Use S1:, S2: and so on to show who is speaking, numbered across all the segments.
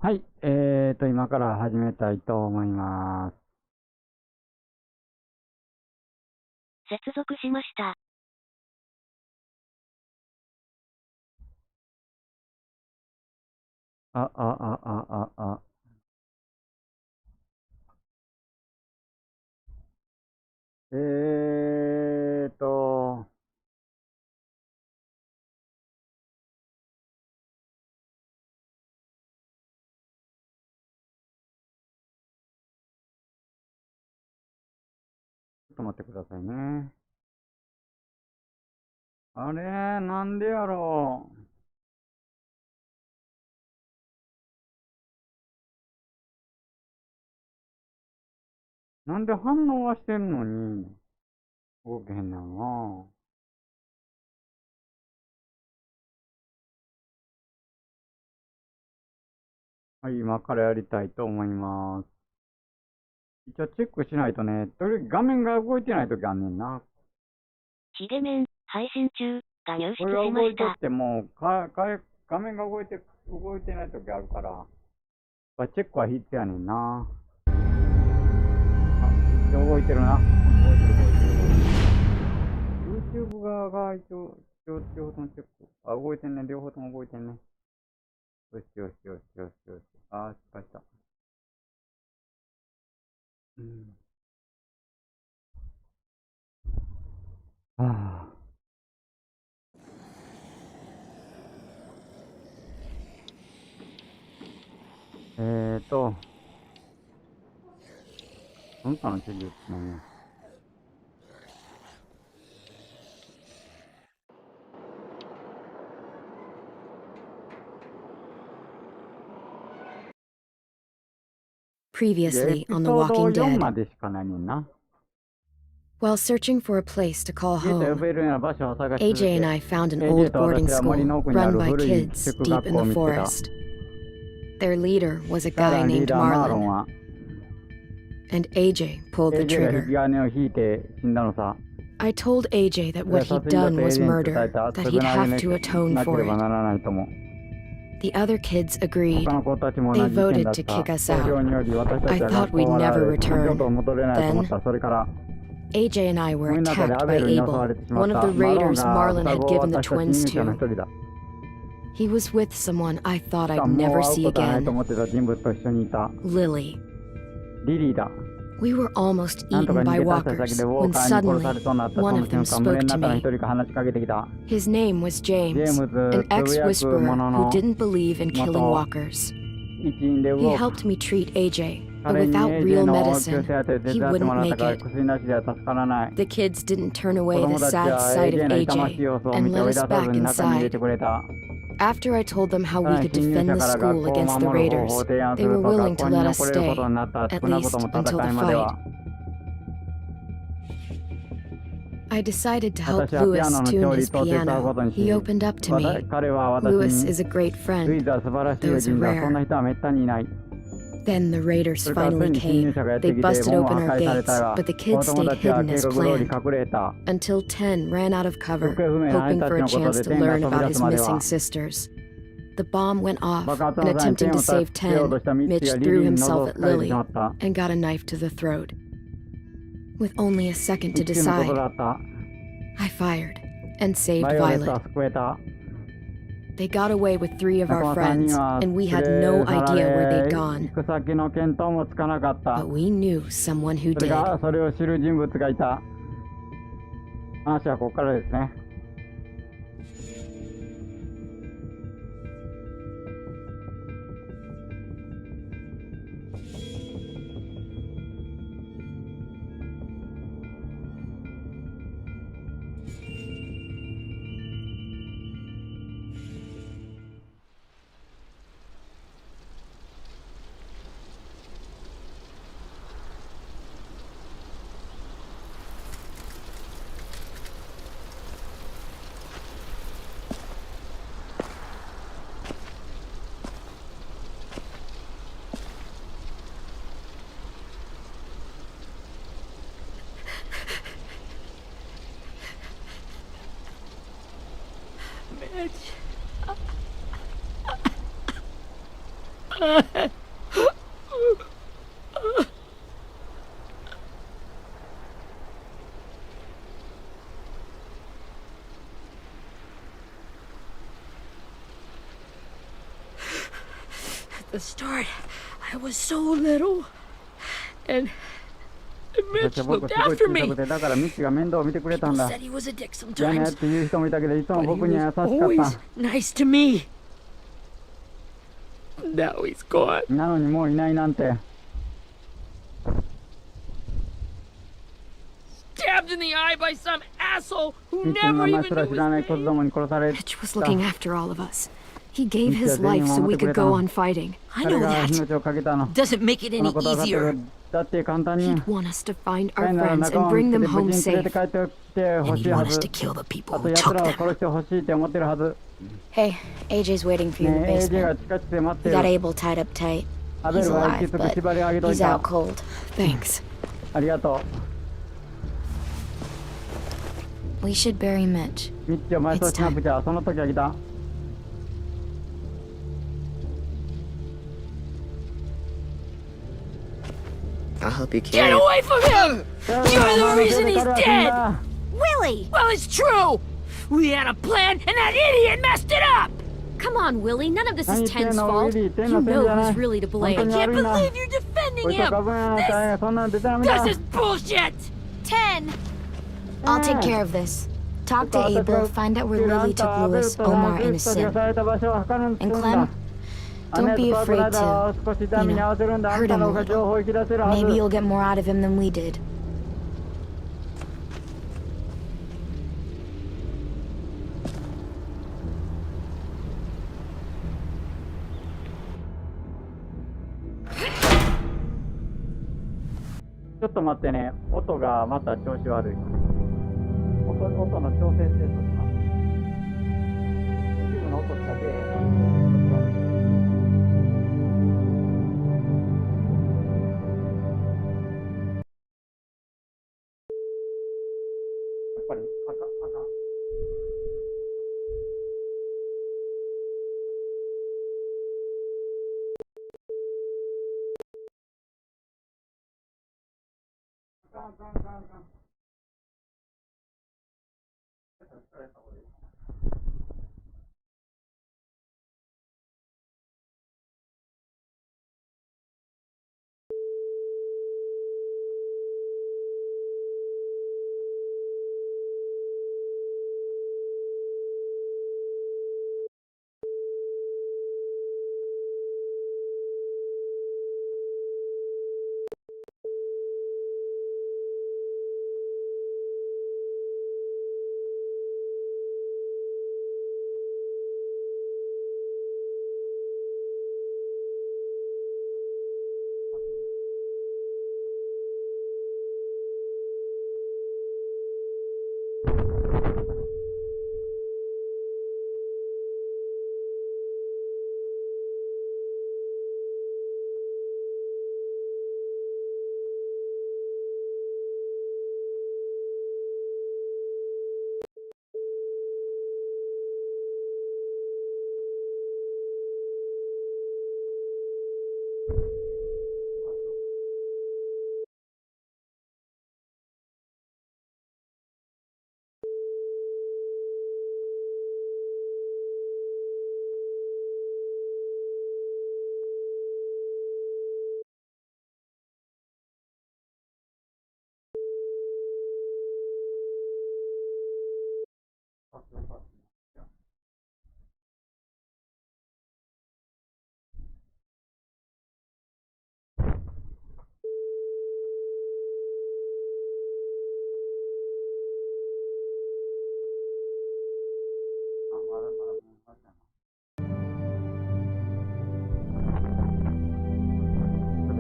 S1: はい、今から始めたいと思います。
S2: 接続しました。
S1: あ、あ、あ、あ、あ、あ。えーと、ちょっと待ってくださいね。あれ、なんでやろう。なんで反応はしてんのに、動けへんねんな。はい、今からやりたいと思います。一応チェックしないとね、とりあえず画面が動いてないときあんねんな。
S2: ヒゲメン、配信中、が入
S1: これが
S2: 室しました。
S1: 動いとっても、画面が動いてないときあるから、チェックは必須やねんな。一応動いてるな。動いてる動いてる。YouTube 側が両方ともチェック。あ、動いてんね。両方とも動いてんね。よしよしよしよしよし。あ、失敗した。うん。はあ。えーと、その他の手術ね。エ
S3: Previously
S1: ピ
S3: on The
S1: ソード
S3: Walking
S1: 4
S3: Dead.
S1: までしかないねんな。
S3: While searching for a place to call
S1: 消えた呼
S3: home,
S1: べるような場所を探し続
S3: AJ and
S1: け、
S3: I found an
S1: AJ
S3: old
S1: と
S3: boarding
S1: 私は森
S3: school
S1: の奥にあ
S3: run
S1: る
S3: by
S1: 古い
S3: kids
S1: 寄宿
S3: deep
S1: 学
S3: in
S1: 校を
S3: the
S1: 見つけた。
S3: forest. Their leader was a
S1: 彼ら
S3: guy
S1: のリー
S3: named
S1: ダーマーロン
S3: Marlon,
S1: は、
S3: and AJ pulled the
S1: AJ が引き
S3: trigger.
S1: 金を引いて死んだのさ。
S3: I told AJ that
S1: それは
S3: what
S1: 殺
S3: he'd
S1: 人だと
S3: done was
S1: AJ に伝え
S3: murder,
S1: た。
S3: that
S1: 償
S3: he'd
S1: い
S3: have
S1: な
S3: to atone
S1: なけ
S3: for
S1: れば
S3: it.
S1: ならないとも。
S3: The other kids agreed.
S1: 他の子たちも
S3: They
S1: 同じ意見
S3: voted
S1: だっ
S3: to
S1: た。
S3: kick us
S1: 投票
S3: out.
S1: により私た
S3: I
S1: ちは
S3: thought
S1: 学校
S3: we'd
S1: を離
S3: never
S1: れ、二度
S3: return.
S1: と戻れないと思っ
S3: Then
S1: た。それから、
S3: AJ and I were
S1: 森の中で
S3: attacked
S1: ア
S3: by
S1: ベルに襲わ
S3: Abel,
S1: れてしまっ
S3: one of
S1: た。
S3: the
S1: マロン
S3: raiders
S1: が
S3: Marlon
S1: 双
S3: had
S1: 子を
S3: given the
S1: 渡した侵
S3: twins
S1: 入者の
S3: to.
S1: 一人だ。
S3: He was with someone I thought
S1: しか
S3: I'd
S1: ももう
S3: never
S1: 会う
S3: see
S1: ことはないと
S3: again,
S1: 思ってた人物と一緒にいた。
S3: Lily.
S1: リリーだ。
S3: We were almost
S1: なんとか
S3: eaten
S1: 逃
S3: by
S1: げ出した先
S3: walkers
S1: でウォ
S3: when
S1: ーカーに殺さ
S3: suddenly
S1: れそうになった。そ
S3: one
S1: の
S3: of them
S1: 瞬間、群れ
S3: spoke
S1: の
S3: to
S1: 中の一
S3: me.
S1: 人が話しかけてきた。
S3: His name was
S1: ジェー
S3: James,
S1: ムズ、
S3: an
S1: つぶやく
S3: ex-whisperer
S1: 者
S3: who
S1: の
S3: didn't believe in killing
S1: 元
S3: walkers.
S1: 一員で
S3: He
S1: 動く。
S3: helped me treat AJ, but
S1: 彼に
S3: without real
S1: AJ の応急
S3: medicine,
S1: 手当てを手
S3: he
S1: 伝っても
S3: wouldn't
S1: らった
S3: make
S1: から
S3: it.
S1: 薬なしでは助からない。
S3: The kids didn't turn
S1: 子
S3: away the
S1: 供たち
S3: sad
S1: は
S3: sight of
S1: AJ の痛ましい
S3: AJ
S1: 様子を
S3: and
S1: 見て
S3: let
S1: 追い
S3: us
S1: 出さず
S3: back
S1: に中に入れ
S3: inside.
S1: てくれた。
S3: After I told them how
S1: さ
S3: we
S1: らに
S3: could
S1: 侵入
S3: defend
S1: 者
S3: the
S1: から学
S3: school
S1: 校を
S3: against the
S1: 守る方法を
S3: raiders,
S1: 提案す
S3: they
S1: る
S3: were
S1: と
S3: willing
S1: 学
S3: to
S1: 校に
S3: let
S1: 残
S3: us
S1: れるこ
S3: stay,
S1: とになった。
S3: at
S1: 少なく
S3: least
S1: とも
S3: until
S1: 戦い
S3: the
S1: まで
S3: fight.
S1: は。
S3: I decided to help
S1: 私はピア
S3: Lewis
S1: ノの
S3: tune
S1: 調
S3: his
S1: 律を手伝うこと
S3: piano.
S1: にし、
S3: He opened up to me.
S1: 彼は私
S3: Lewis
S1: に、
S3: is a great
S1: ルイ
S3: friend.
S1: ズは素晴らしい友
S3: Those are
S1: 人だ。そんな
S3: rare.
S1: 人はめったにいない。
S3: Then the
S1: そ
S3: raiders
S1: れからつい
S3: finally
S1: に侵入
S3: came.
S1: 者がやって
S3: They
S1: きて、
S3: busted
S1: 門は
S3: open
S1: 破
S3: our
S1: 壊され
S3: gates,
S1: たが、
S3: but the
S1: 子
S3: kids
S1: 供
S3: stayed
S1: たちは
S3: hidden
S1: 警
S3: as
S1: 告通り
S3: planned
S1: 隠れた。
S3: until Ten ran out of
S1: 行
S3: cover,
S1: 方不明な兄
S3: hoping
S1: た
S3: for
S1: ち
S3: a
S1: のこと
S3: chance
S1: で
S3: to
S1: 天が
S3: learn
S1: 飛び
S3: about
S1: 出
S3: his
S1: すまで
S3: missing
S1: は、
S3: sisters. The bomb went off,
S1: 爆発
S3: and
S1: の際に
S3: attempting
S1: 天
S3: to
S1: を
S3: save
S1: 助けようと
S3: Ten,
S1: したミッチ
S3: Mitch
S1: がリ
S3: threw
S1: リーに
S3: himself
S1: 喉を
S3: at
S1: 突かれてし
S3: Lily
S1: まった。
S3: and got a knife to the throat. With only a second
S1: 一
S3: to
S1: 瞬のこと
S3: decide,
S1: だった。
S3: I fired and saved
S1: バイオレットは
S3: Violet.
S1: 救えた。
S3: They got away with 3 of
S1: 仲
S3: our
S1: 間3
S3: friends,
S1: 人は
S3: and we
S1: 連
S3: had
S1: れ
S3: no
S1: 去ら
S3: idea where they'd
S1: れ、
S3: gone.
S1: 行く先の見当もつかなかった。
S3: But we knew someone who
S1: それ
S3: did.
S1: が、それを知る人物がいた。話はここからですね。
S4: At the start, I was so little. And
S1: だっ
S4: Mitch
S1: て僕
S4: looked
S1: すごい
S4: after
S1: 小さ
S4: me.
S1: くて、だからミッチが面倒を見てくれたん
S4: People
S1: だ。
S4: said he was a dick
S1: 嫌なや
S4: sometimes,
S1: つ言う人もいたけど、いつも
S4: but he
S1: 僕には優
S4: was
S1: しかっ
S4: always
S1: た。
S4: nice to me. Now he's gone.
S1: なのにもういないなんて。
S4: Stabbed in the eye by some asshole who
S1: ミッチの
S4: never
S1: 名前
S4: even
S1: すら
S4: knew
S1: 知らない
S4: his
S1: クズ
S4: name.
S1: どもに殺され
S3: Mitch was
S1: た。
S3: looking after all of us. He gave his
S1: Mitch,
S3: life so we could go
S1: Mitch,
S3: on fighting.
S4: I
S1: 彼
S4: know
S1: が
S4: that.
S1: 命をかけたの。
S4: Doesn't make it
S1: その
S4: any
S1: ことは分かってる
S4: easier.
S1: だって簡単に
S3: He'd want us to find our
S1: 彼なら
S3: friends
S1: 仲間
S3: and
S1: を
S3: bring
S1: 見つけ
S3: them
S1: て無
S3: home
S1: 事に連れて
S3: safe.
S1: 帰ってきてほ
S4: And
S1: し
S4: he'd
S1: いは
S4: want us
S1: ず。
S4: to kill the people
S1: あと
S4: who
S1: 奴
S4: took
S1: らを
S4: them.
S1: 殺してほしいって思ってるはず。
S5: Hey, AJ's waiting for you in
S1: ね
S5: the
S1: え、AJ が
S5: basement.
S1: 地下室で待って
S5: We got
S1: る。
S5: Abel tied up tight.
S1: アベ
S5: He's
S1: ルは息
S5: alive,
S1: つく
S5: but
S1: 縛りを上げとい
S5: he's
S1: た
S5: out。cold.
S3: Thanks.
S1: ありがと
S5: We should bury Mitch.
S1: う。ミッチを埋葬しなくちゃ。その時は来た。
S6: I'll help you
S4: Get
S6: carry it.
S4: away from him! You're the reason he's dead!
S7: Willie!
S4: Well, it's true! We had a plan, and that idiot messed it up!
S7: Come on, Willie. None of this
S1: 何
S7: is
S1: 言ってん
S7: Ten's
S1: の
S7: fault.
S1: ウィリー。天
S7: You
S1: のせいじ
S7: know
S1: ゃない。
S7: who's really to
S1: 本
S7: blame.
S1: 当に
S4: Can't
S1: 悪いな。
S4: believe you're defending
S1: こいつは
S4: him!
S1: ガブやな大変。そんなん出ちゃダメだ。
S4: This is bullshit!
S7: Ten!
S5: I'll take care of this. Talk to Abel, find out where Lily took Lewis, Omar, and Sim. And Clem, don't be afraid to, hurt him a little. Maybe you'll get more out of him than we did.
S1: ちょっと待ってね。音がまた調子悪い。音の調整してとします。一部の音しか出えへん。やっぱりあかん。あかん。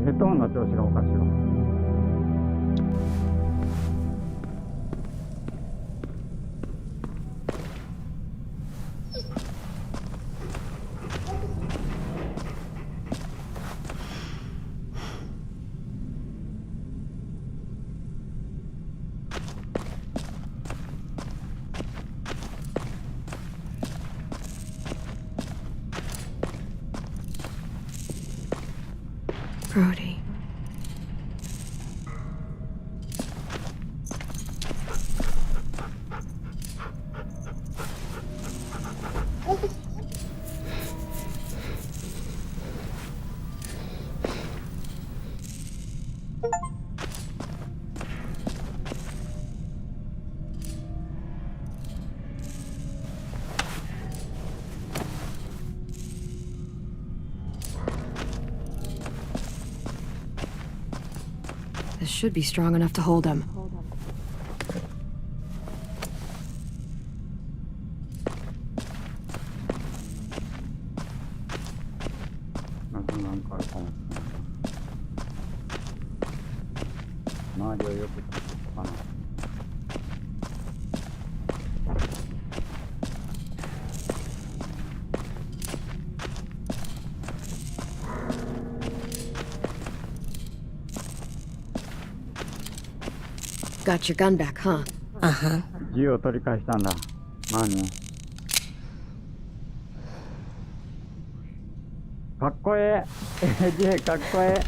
S1: ヘッドホンの調子がおかしいわ。
S3: throaty. This should be strong enough to hold him.
S1: なんかあるかもしれない。周りをよく見ておかな。
S3: Got your gun back, huh?
S5: Uh-huh.
S1: 銃を取り返したんだ。何？かっこええ。銃かっこえ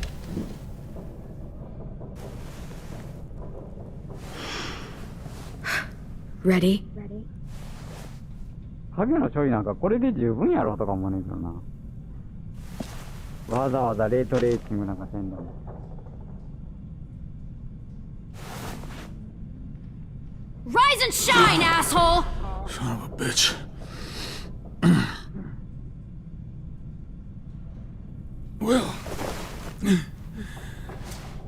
S1: え。
S3: Ready?
S1: 影の処理なんかこれで十分やろとか思うねんけどな。わざわざレートレーチングなんかせんのに。
S7: Rise and shine, asshole!
S6: Son of a bitch. Well,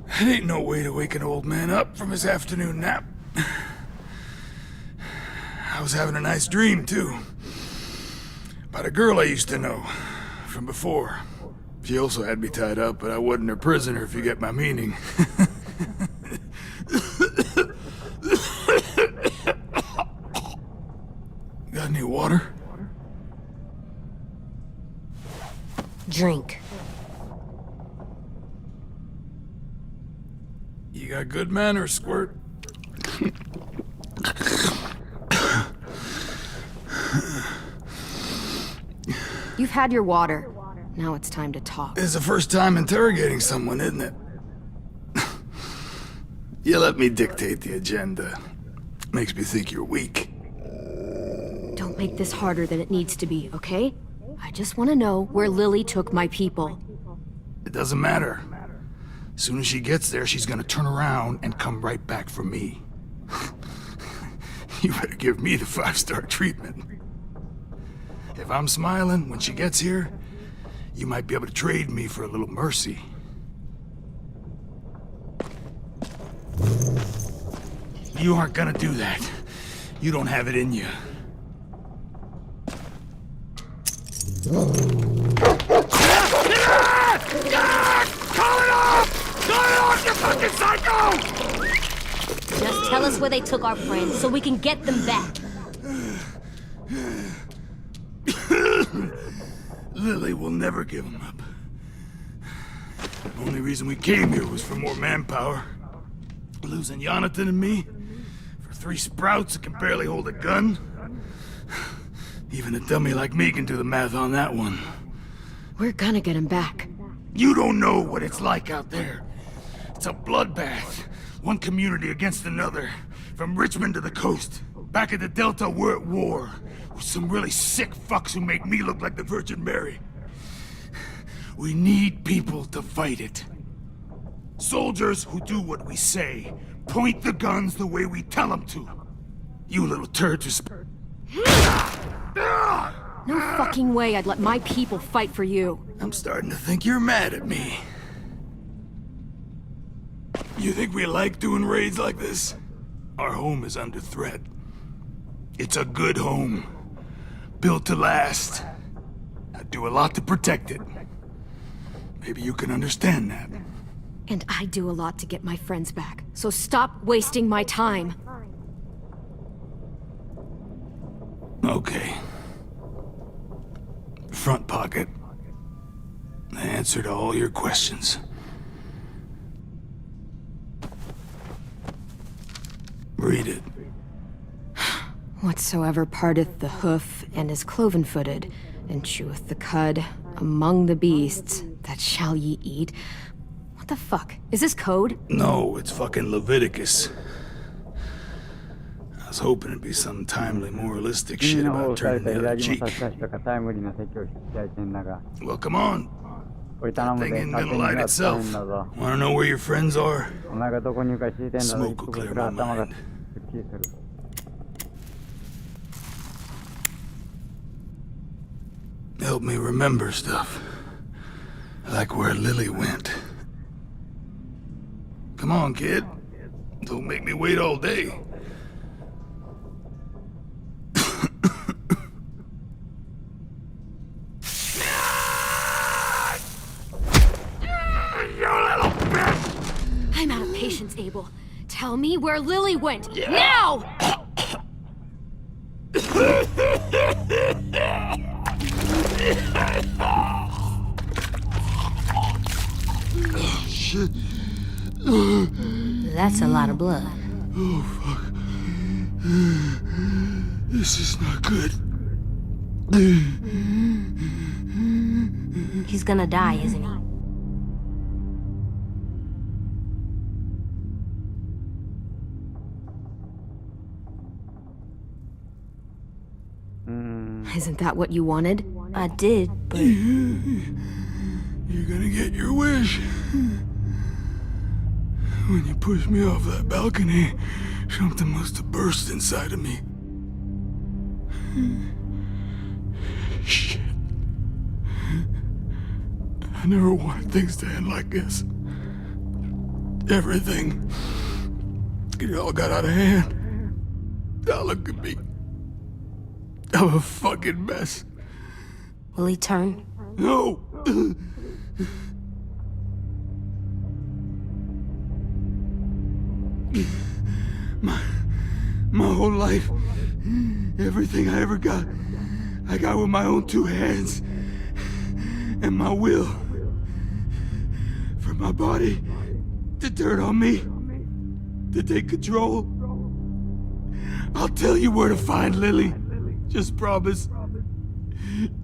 S6: that ain't no way to wake an old man up from his afternoon nap. I was having a nice dream, too. About a girl I used to know from before. She also had me tied up, but I wasn't her prisoner, if you get my meaning. Got any water?
S5: Drink.
S6: You got good manners, Squirt.
S3: You've had your water. Now it's time to talk.
S6: It's the first time interrogating someone, isn't it? You let me dictate the agenda. Makes me think you're weak.
S3: Don't make this harder than it needs to be, okay? I just want to know where Lily took my people.
S6: It doesn't matter. As soon as she gets there, she's gonna turn around and come right back for me. You better give me the 5-star treatment. If I'm smiling when she gets here, you might be able to trade me for a little mercy. You aren't gonna do that. You don't have it in you.
S7: Just tell us where they took our friends so we can get them back.
S6: Lily will never give him up. The only reason we came here was for more manpower. Losing Jonathan and me for 3 sprouts that can barely hold a gun. Even a dummy like me can do the math on that one.
S3: We're gonna get him back.
S6: You don't know what it's like out there. It's a bloodbath. One community against another. From Richmond to the coast. Back at the Delta, we're at war. With some really sick fucks who make me look like the Virgin Mary. We need people to fight it. Soldiers who do what we say. Point the guns the way we tell them to. You little turds are
S3: No fucking way I'd let my people fight for you.
S6: I'm starting to think you're mad at me. You think we like doing raids like this? Our home is under threat. It's a good home. Built to last. I do a lot to protect it. Maybe you can understand that.
S3: And I do a lot to get my friends back. So stop wasting my time.
S6: Okay. Front pocket. The answer to all your questions. Read it.
S3: Whatsoever parteth the hoof and is cloven-footed, and cheweth the cud among the beasts, that shall ye eat, What the fuck? Is this code?
S6: No, it's fucking Leviticus. I was hoping it'd be some timely, moralistic
S1: 右
S6: shit
S1: の方を
S6: about
S1: 押され
S6: turning
S1: た
S6: the other
S1: 左も
S6: cheek.
S1: 差し出しとかタイムリーな説教してやいてんだが、
S6: Well, come on.
S1: こい頼む
S6: Thing
S1: で
S6: ain't
S1: 勝
S6: gonna
S1: 手に
S6: light
S1: やったら
S6: itself.
S1: んだぞ。
S6: Wanna know where your friends are?
S1: お前がどこにいるか知りてんだぞ。
S6: Smoke
S1: 一
S6: will
S1: 服
S6: clear
S1: する
S6: my
S1: 頭が
S6: mind.
S1: すっきりする。
S6: Help me remember stuff. Like where Lily went. Come on, kid. Don't make me wait all day.
S3: I'm out of patience, Abel. Tell me where Lily went. Now!
S7: That's a lot of blood.
S6: Oh, fuck. This is not good.
S7: He's gonna die, isn't he?
S3: Isn't that what you wanted?
S7: I did, but
S6: You're gonna get your wish. When you pushed me off that balcony, something must have burst inside of me. Shit. I never wanted things to end like this. Everything. It all got out of hand. Now look at me. I'm a fucking mess.
S7: will he turn?
S6: No! My whole life, everything I ever got, I got with my own two hands and my will. For my body to turn on me, to take control. I'll tell you where to find Lily. Just promise.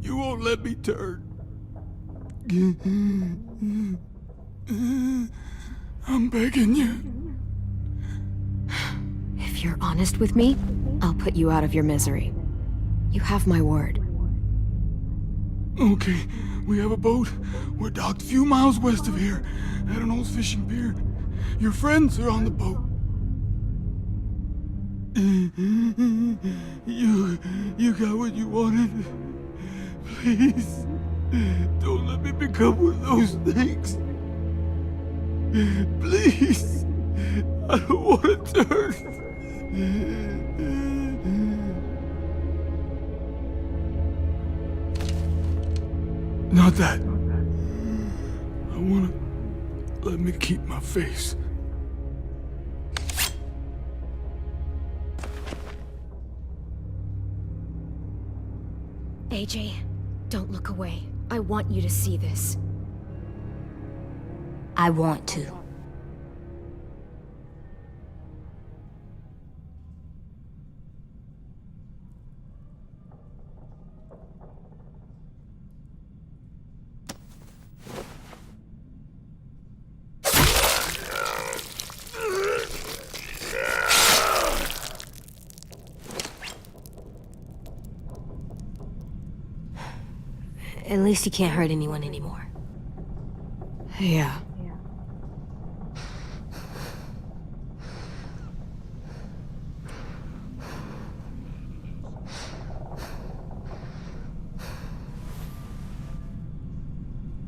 S6: You won't let me turn. I'm begging you.
S3: If you're honest with me, I'll put you out of your misery. You have my word.
S6: Okay, we have a boat. We're docked a few miles west of here, at an old fishing pier. Your friends are on the boat. You got what you wanted. Please, don't let me become one of those things. Please, I don't want to turn. Not that. I wanna let me keep my face.
S3: AJ, don't look away. I want you to see this.
S7: I want to. At least he can't hurt anyone anymore.
S3: Yeah.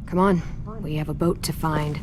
S3: Come on, we have a boat to find.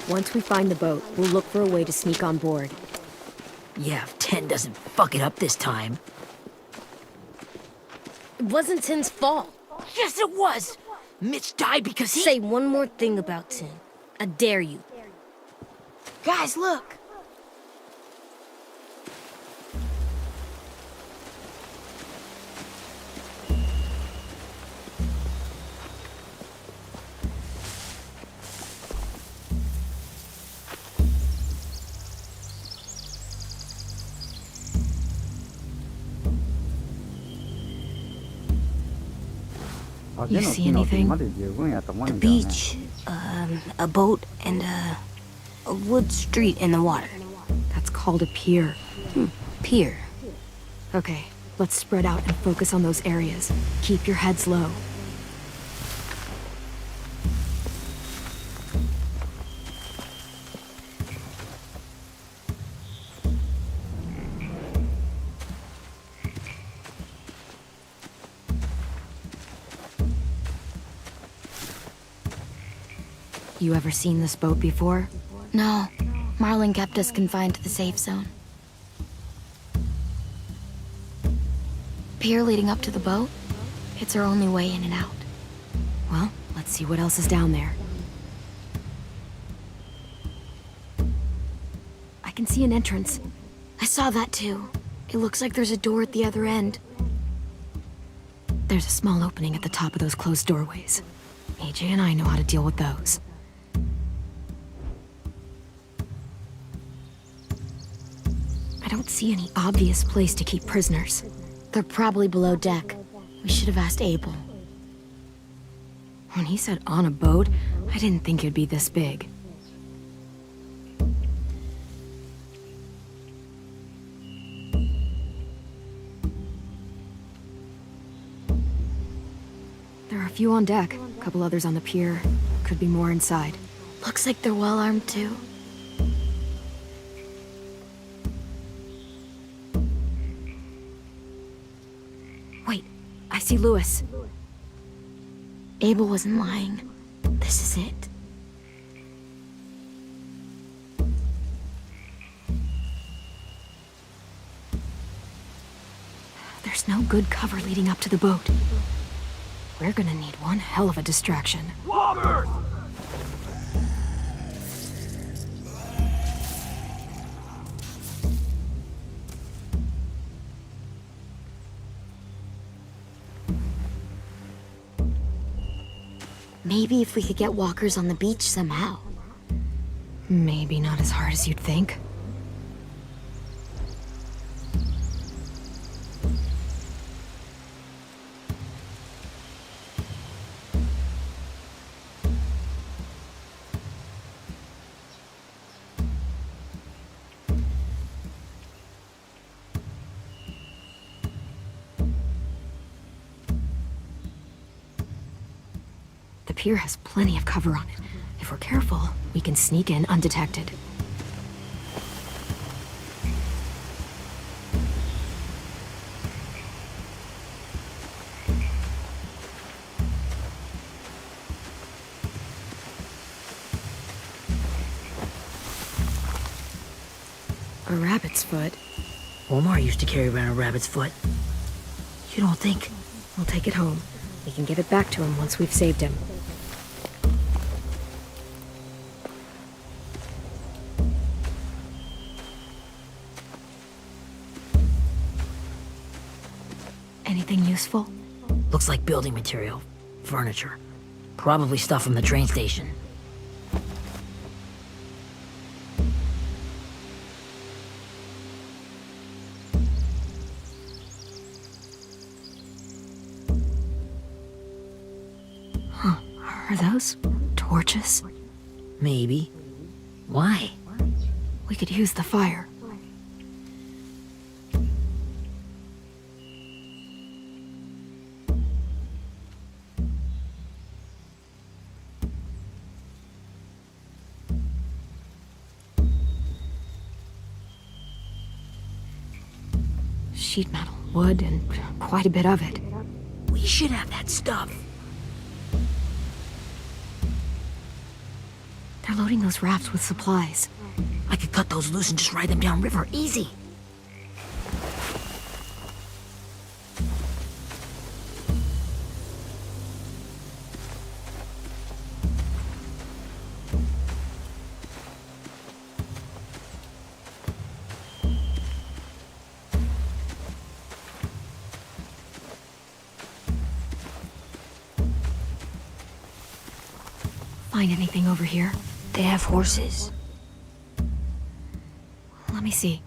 S3: Once we find the boat, we'll look for a way to sneak on board.
S4: Yeah, if 10 doesn't fuck it up this time.
S7: It wasn't Tin's fault.
S4: Yes, it was! Mitch died because he—
S7: Say one more thing about Tin. I dare you.
S5: Guys, look!
S3: You see anything?
S7: A beach, a boat, and a wood street in the water.
S3: That's called a pier.
S7: Pier.
S3: Okay, let's spread out and focus on those areas. Keep your heads low. You ever seen this boat before?
S5: No, Marlin kept us confined to the safe zone. Pier leading up to the boat? It's our only way in and out.
S3: Well, let's see what else is down there. I can see an entrance.
S5: I saw that too. It looks like there's a door at the other end.
S3: There's a small opening at the top of those closed doorways. AJ and I know how to deal with those. I don't see any obvious place to keep prisoners.
S5: They're probably below deck. We should have asked Abel.
S3: When he said on a boat, I didn't think it'd be this big. There are a few on deck, a couple others on the pier. Could be more inside.
S5: Looks like they're well armed too.
S3: Wait, I see Lewis.
S5: Abel wasn't lying. This is it.
S3: There's no good cover leading up to the boat. We're gonna need one hell of a distraction.
S6: Loggers!
S5: Maybe if we could get walkers on the beach somehow.
S3: Maybe not as hard as you'd think. The pier has plenty of cover on it. If we're careful, we can sneak in undetected. A rabbit's foot.
S4: Omar used to carry around a rabbit's foot. You don't think?
S3: We'll take it home. We can give it back to him once we've saved him. Anything useful?
S4: Looks like building material. Furniture. Probably stuff from the train station.
S3: Are those torches?
S4: Maybe. Why?
S3: We could use the fire. Sheet metal, wood, and quite a bit of it.
S4: We should have that stuff.
S3: They're loading those rafts with supplies.
S4: I could cut those loose and just ride them downriver, easy.
S3: Find anything over here?
S7: They have horses.
S3: Let me see.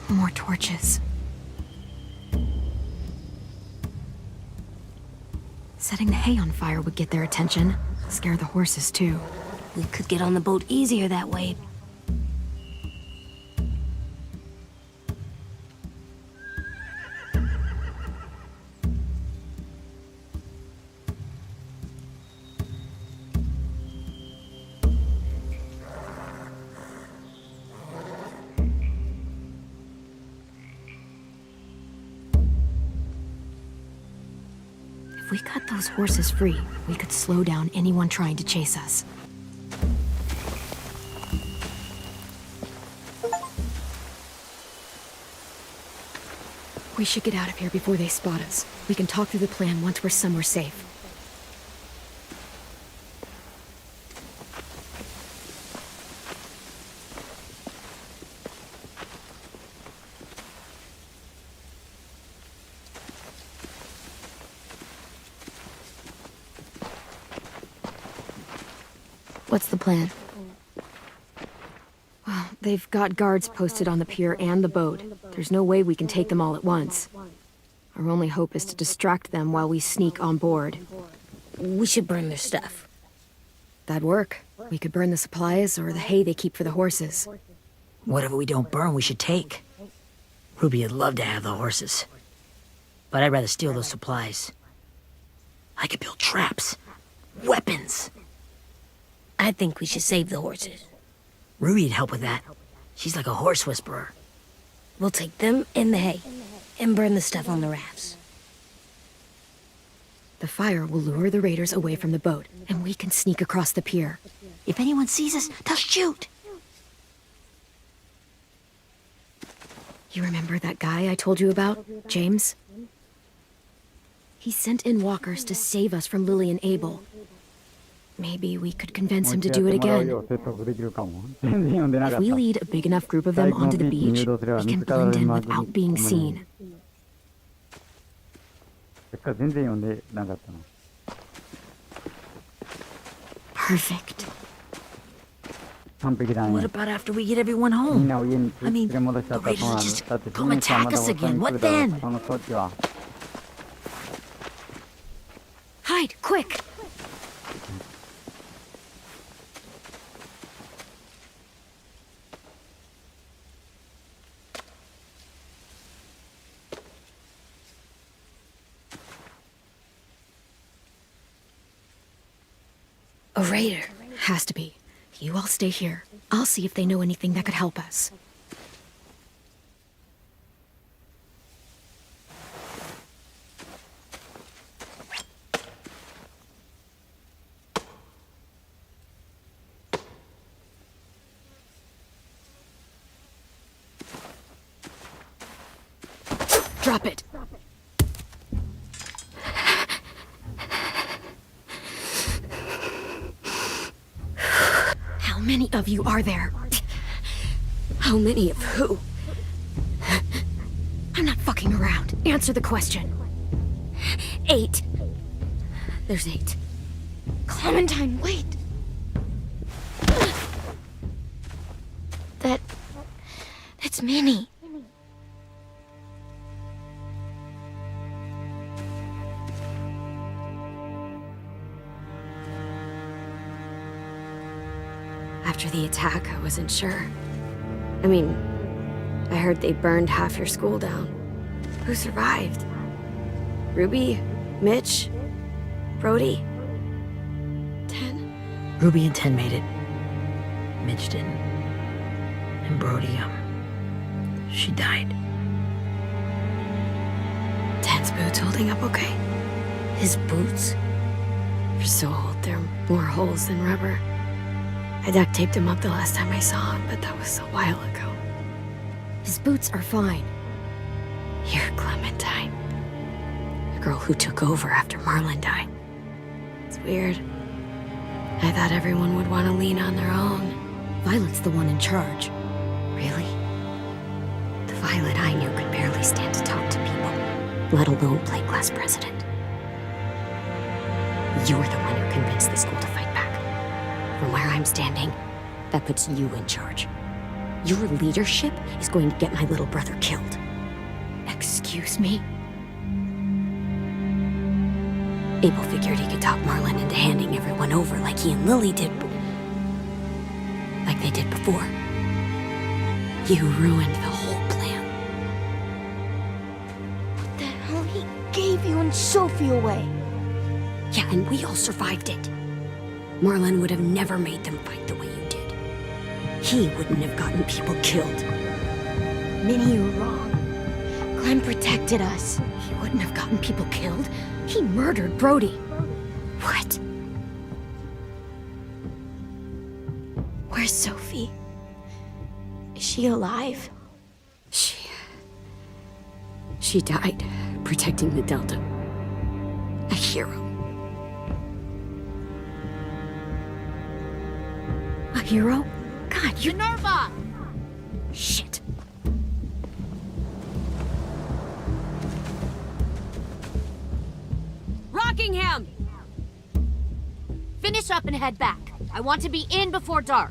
S3: More torches. Setting the hay on fire would get their attention. Scare the horses, too.
S7: We could get on the boat easier that way.
S3: If we cut those horses free, we could slow down anyone trying to chase us. We should get out of here before they spot us. We can talk through the plan once we're somewhere safe.
S5: What's the plan?
S3: Well, they've got guards posted on the pier and the boat. There's no way we can take them all at once. Our only hope is to distract them while we sneak on board.
S7: We should burn their stuff.
S3: That'd work. We could burn the supplies or the hay they keep for the horses.
S4: Whatever we don't burn, we should take. Ruby would love to have the horses. But I'd rather steal those supplies. I could build traps. Weapons.
S7: I think we should save the horses.
S4: Ruby'd help with that. She's like a horse whisperer.
S7: We'll take them in the hay and burn the stuff on the rafts.
S3: The fire will lure the raiders away from the boat, and we can sneak across the pier.
S4: If anyone sees us, they'll shoot.
S3: You remember that guy I told you about, James? He sent in walkers to save us from Lily and Abel. Maybe we could convince him to do it again. If we lead a big enough group of them onto the beach, we can blend in without being seen. Perfect.
S4: What about after we get everyone home? I mean, the raiders will just come attack us again. What then?
S3: Hide, quick!
S7: A raider.
S3: Has to be. You all stay here. I'll see if they know anything that could help us. Drop it. How many of you are there?
S7: How many of who?
S3: I'm not fucking around. Answer the question.
S7: 8.
S3: There's 8.
S7: Clementine, wait. That's Minnie.
S3: After the attack, I wasn't sure. I mean, I heard they burned half your school down. Who survived? Ruby? Mitch? Brody? 10?
S4: Ruby and 10 made it. Mitch didn't. And Brody, she died.
S3: 10 Marlon's boots holding up okay?
S7: His boots?
S3: They're so old, there are more holes than rubber. I duct taped him up the last time I saw him, but that was a while ago.
S5: His boots are fine.
S3: You're Clementine. The girl who took over after Marlon died. It's weird. I thought everyone would want to lean on their own.
S5: Violet's the one in charge.
S3: Really? The Violet I knew could barely stand to talk to people, let alone play class president. You're the one who convinced the school to fight back. From where I'm standing, that puts you in charge. Your leadership is going to get my little brother killed.
S5: Excuse me?
S3: Abel figured he could talk Marlon into handing everyone over like he and Lily did. Like they did before. You ruined the whole plan.
S5: What the hell? He gave you and Sophie away.
S3: Yeah, and we all survived it. Marlon would have never made them fight the way you did. He wouldn't have gotten people killed.
S5: Minnie, you're wrong. Clem protected us. He wouldn't have gotten people killed. He murdered Brody.
S3: What?
S5: Where's Sophie? Is she alive?
S3: She died protecting the Delta. A hero.
S5: A hero? God, you...
S8: Minerva!
S3: Shit.
S8: Rockingham! Finish up and head back. I want to be in before dark.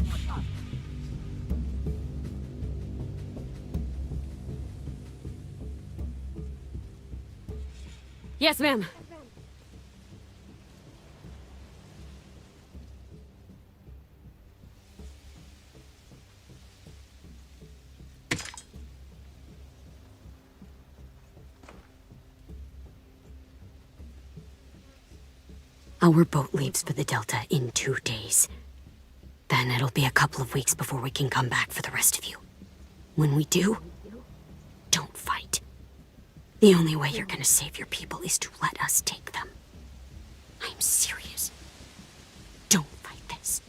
S3: Yes, ma'am. Our boat leaves for the Delta in 2 days. Then it'll be a couple of weeks before we can come back for the rest of you. When we do, don't fight. The only way you're gonna save your people is to let us take them. I'm serious. Don't fight this.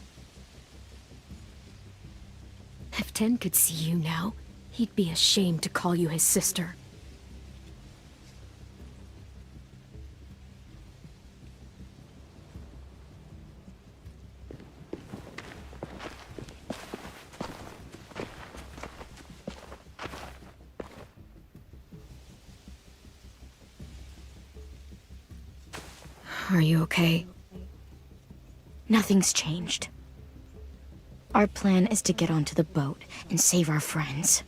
S5: If Ten could see you now, he'd be ashamed to call you his sister.
S3: Are you okay?
S5: Nothing's changed. Our plan is to get onto the boat and save our friends.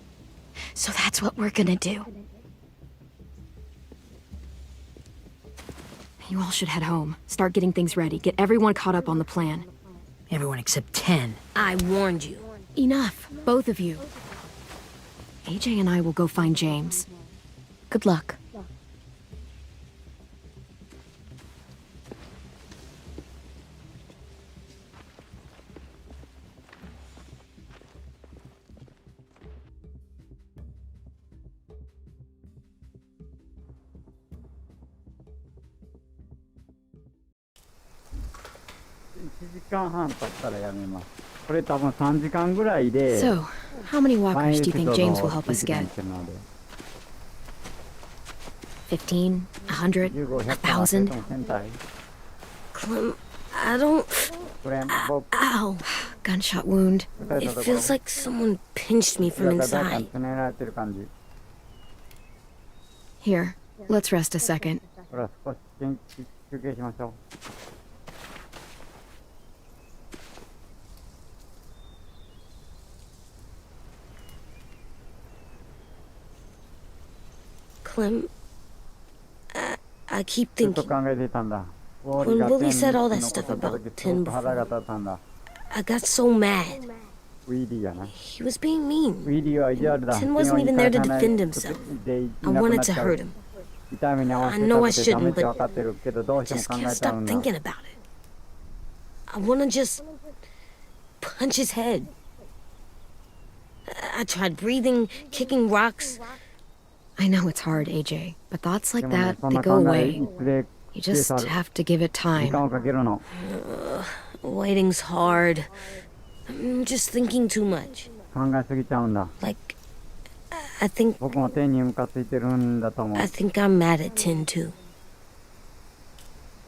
S5: So that's what we're gonna do.
S9: You all should head home. Start getting things ready. Get everyone caught up on the plan.
S4: Everyone except 10.
S7: I warned you.
S9: Enough, both of you. AJ and I will go find James.
S5: Good luck.
S9: So, how many walkers do you think James will help us get? 15? 100? 1,000?
S7: Clem, I don't... Ow.
S9: Gunshot wound.
S7: It feels like someone pinched me from inside.
S9: Here, let's rest a second.
S7: Clem, I keep thinking, when Willie said all that stuff about Tin before, I got so mad. He was being mean. Tin wasn't even there to defend himself. I wanted to hurt him. I know I shouldn't, but just can't stop thinking about it. I want to just punch his head. I tried breathing, kicking rocks.
S9: I know it's hard, AJ, but thoughts like
S1: でもね
S9: that,
S1: そん
S9: they
S1: な
S9: go
S1: 考え
S9: away.
S1: いつで
S9: You
S1: 消え
S9: just
S1: 去る
S9: have to give it
S1: 時
S9: time.
S1: 間をかけるの
S7: Waiting's hard. I'm just thinking too much.
S1: 考えすぎちゃうんだ
S7: Like, I think
S1: 僕も天にムカついてるんだと思う
S7: I think I'm mad at Tin too.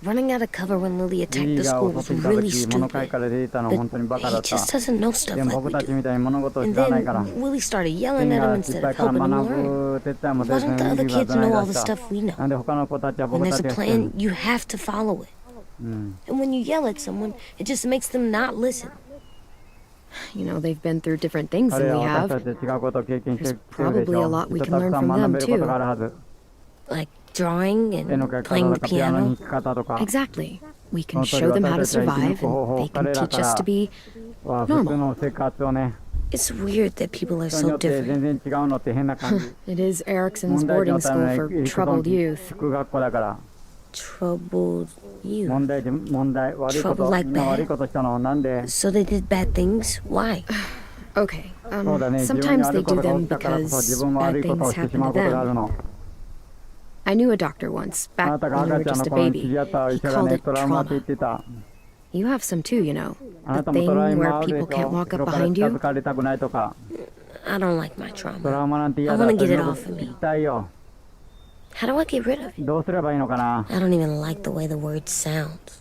S7: Running out of cover when Lily
S1: リ
S7: attacked
S1: ー
S7: the
S1: が
S7: school
S1: 襲
S7: was
S1: ってきた
S7: really
S1: 時物会
S7: stupid.
S1: から出てたの
S7: But
S1: 本当にバカだ
S7: he
S1: った
S7: just doesn't know stuff
S1: でも
S7: like
S1: 僕
S7: we
S1: たち
S7: do.
S1: みたいに物事を知
S7: And
S1: らないから
S7: then Willie started
S1: 天
S7: yelling at
S1: が
S7: him
S1: 失
S7: instead
S1: 敗
S7: of
S1: から
S7: helping him
S1: 学
S7: learn.
S1: ぶ手伝いも
S7: Why
S1: 全
S7: don't the
S1: 然
S7: other
S1: リーが
S7: kids
S1: 出
S7: know
S1: ない
S7: all
S1: 出
S7: the
S1: した
S7: stuff we know?
S1: なんで他の子たちは
S7: When
S1: 僕
S7: there's
S1: た
S7: a
S1: ちが知ってる
S7: plan, you have to follow it.
S1: うん
S7: And when you yell at someone, it just makes them not listen.
S9: You know, they've been through different things
S1: 彼
S9: than
S1: ら
S9: we
S1: は私
S9: have.
S1: たちと違うことを経験してきてるで
S9: There's
S1: し
S9: probably a
S1: ょ
S9: lot
S1: き
S9: we
S1: っと
S9: can
S1: たく
S9: learn
S1: さん
S9: from
S1: 学
S9: them
S1: べることがあ
S9: too.
S1: るはず
S7: Like drawing
S1: 絵の
S7: and
S1: 描き
S7: playing
S1: 方
S7: the
S1: とかピアノの弾
S7: piano.
S1: き方とか
S9: Exactly. We can
S1: その通り
S9: show them how to
S1: 私たちは生き抜
S9: survive,
S1: く方法
S9: and
S1: を
S9: they
S1: 彼
S9: can
S1: ら
S9: teach
S1: か
S9: us to
S1: ら
S9: be
S1: は普通の生活をね
S7: It's weird that people are
S1: 人によ
S7: so
S1: って
S7: different.
S1: 全然違うのって変な感じ
S9: It is Erickson's
S1: 問題児
S9: boarding
S1: のため
S9: school
S1: の
S9: for
S1: 行く
S9: troubled
S1: と
S9: youth.
S1: 宿学校だから
S7: Troubled youth.
S1: 問題児問題悪いこ
S7: Trouble
S1: と
S7: like
S1: みんな
S7: that?
S1: 悪いことしたのなんで
S7: So they did bad things? Why?
S9: Okay,
S1: そうだね自分に
S9: sometimes
S1: 悪
S9: they
S1: いこ
S9: do
S1: とが
S9: them
S1: 起きたからこそ自
S9: because
S1: 分も悪
S9: bad
S1: いことを
S9: things
S1: してし
S9: happen
S1: まう
S9: to
S1: ことがある
S9: them.
S1: の
S9: I knew a doctor once,
S1: あ
S9: back
S1: なたが
S9: when you
S1: 赤
S9: were
S1: ちゃん
S9: just
S1: の
S9: a
S1: 頃に
S9: baby.
S1: 知り合った医
S9: He
S1: 者が
S9: called
S1: ね
S9: it
S1: トラウマって言っ
S9: trauma.
S1: てた
S9: You have some too, you know.
S1: あな
S9: The
S1: たもト
S9: thing
S1: ラウマ
S9: where
S1: あるで
S9: people
S1: し
S9: can't
S1: ょ
S9: walk
S1: 後
S9: up
S1: ろから
S9: behind
S1: 近
S9: you.
S1: づかれたくないとか
S7: I don't like my
S1: トラ
S7: trauma.
S1: ウマなんて嫌
S7: I
S1: だ
S7: wanna
S1: と
S7: get it
S1: いうの
S7: off of
S1: 聞
S7: me.
S1: きたいよ
S7: How do I get rid of it?
S1: どうすればいいのかな
S7: I don't even like the way the word sounds.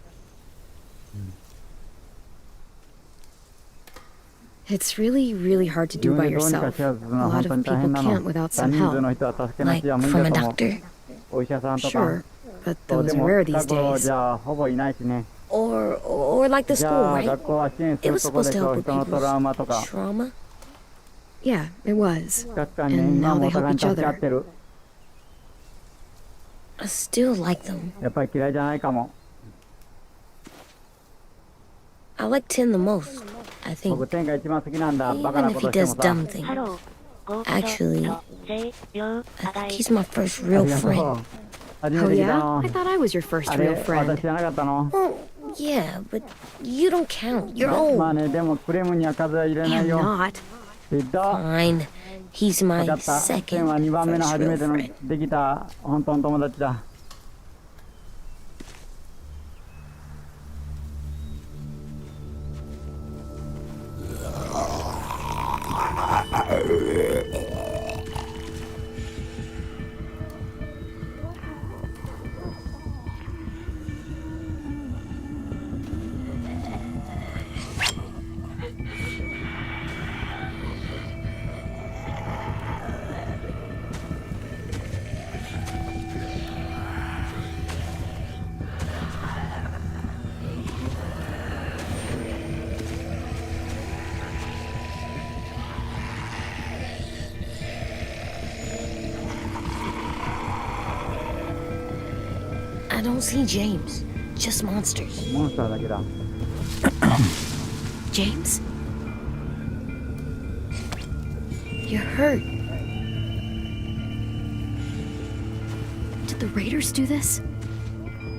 S9: It's really, really hard to
S1: 自
S9: do
S1: 分
S9: by
S1: でどうにか
S9: yourself.
S1: しようとするの
S9: A
S1: は本
S9: lot
S1: 当
S9: of
S1: に大
S9: people
S1: 変なの
S9: can't without
S1: 大
S9: some
S1: 人数
S9: help.
S1: の人は助けな
S7: Like
S1: しは無理
S7: from
S1: だ
S7: a
S1: と思う
S7: doctor?
S1: お医者さんとか
S9: Sure, but
S1: そう
S9: those
S1: で
S9: are
S1: も
S9: rare
S1: 近
S9: these
S1: く
S9: days.
S1: じゃあほぼいないしね
S7: Or like the
S1: じ
S7: school,
S1: ゃあ
S7: right?
S1: 学校は支援す
S7: It
S1: る
S7: was
S1: とこ
S7: supposed
S1: でし
S7: to
S1: ょ
S7: help with
S1: 人のトラウマとか
S7: people's trauma.
S9: Yeah, it was.
S1: 確かにね
S9: And
S1: 今
S9: now
S1: も
S9: they
S1: お互い
S9: help
S1: に
S9: each
S1: 助け合っ
S9: other.
S1: てる
S7: I still like them.
S1: やっぱり嫌いじゃないかも
S7: I like Tin the most, I
S1: 僕
S7: think.
S1: 天が一番好きなんだバカ
S7: Even
S1: な
S7: if
S1: こ
S7: he
S1: として
S7: does
S1: もさ
S7: dumb things.
S2: ハロー。合格
S7: Actually,
S2: の性病
S7: I
S2: 課
S7: think
S2: 題
S7: he's my first
S1: あ
S7: real
S1: りがと
S7: friend.
S1: う初め
S9: Oh
S1: て来た
S9: yeah?
S1: の
S9: I thought I was your first
S1: あ
S9: real
S1: れ
S9: friend.
S1: 私じゃなかったの
S7: Well, yeah, but you don't count. You're
S1: まあ
S7: old.
S1: ねでもクレームには数は入れない
S9: I'm
S1: よ
S9: not.
S1: ひど
S7: Fine. He's
S1: 分
S7: my
S1: かった天
S7: second
S1: は2番目の
S7: first
S1: 初
S7: real
S1: めての
S7: friend.
S1: できた本当の友達だ
S7: I don't see James. Just monsters.
S1: モンスターだけだ
S9: James?
S7: You're hurt.
S9: Did the Raiders do this?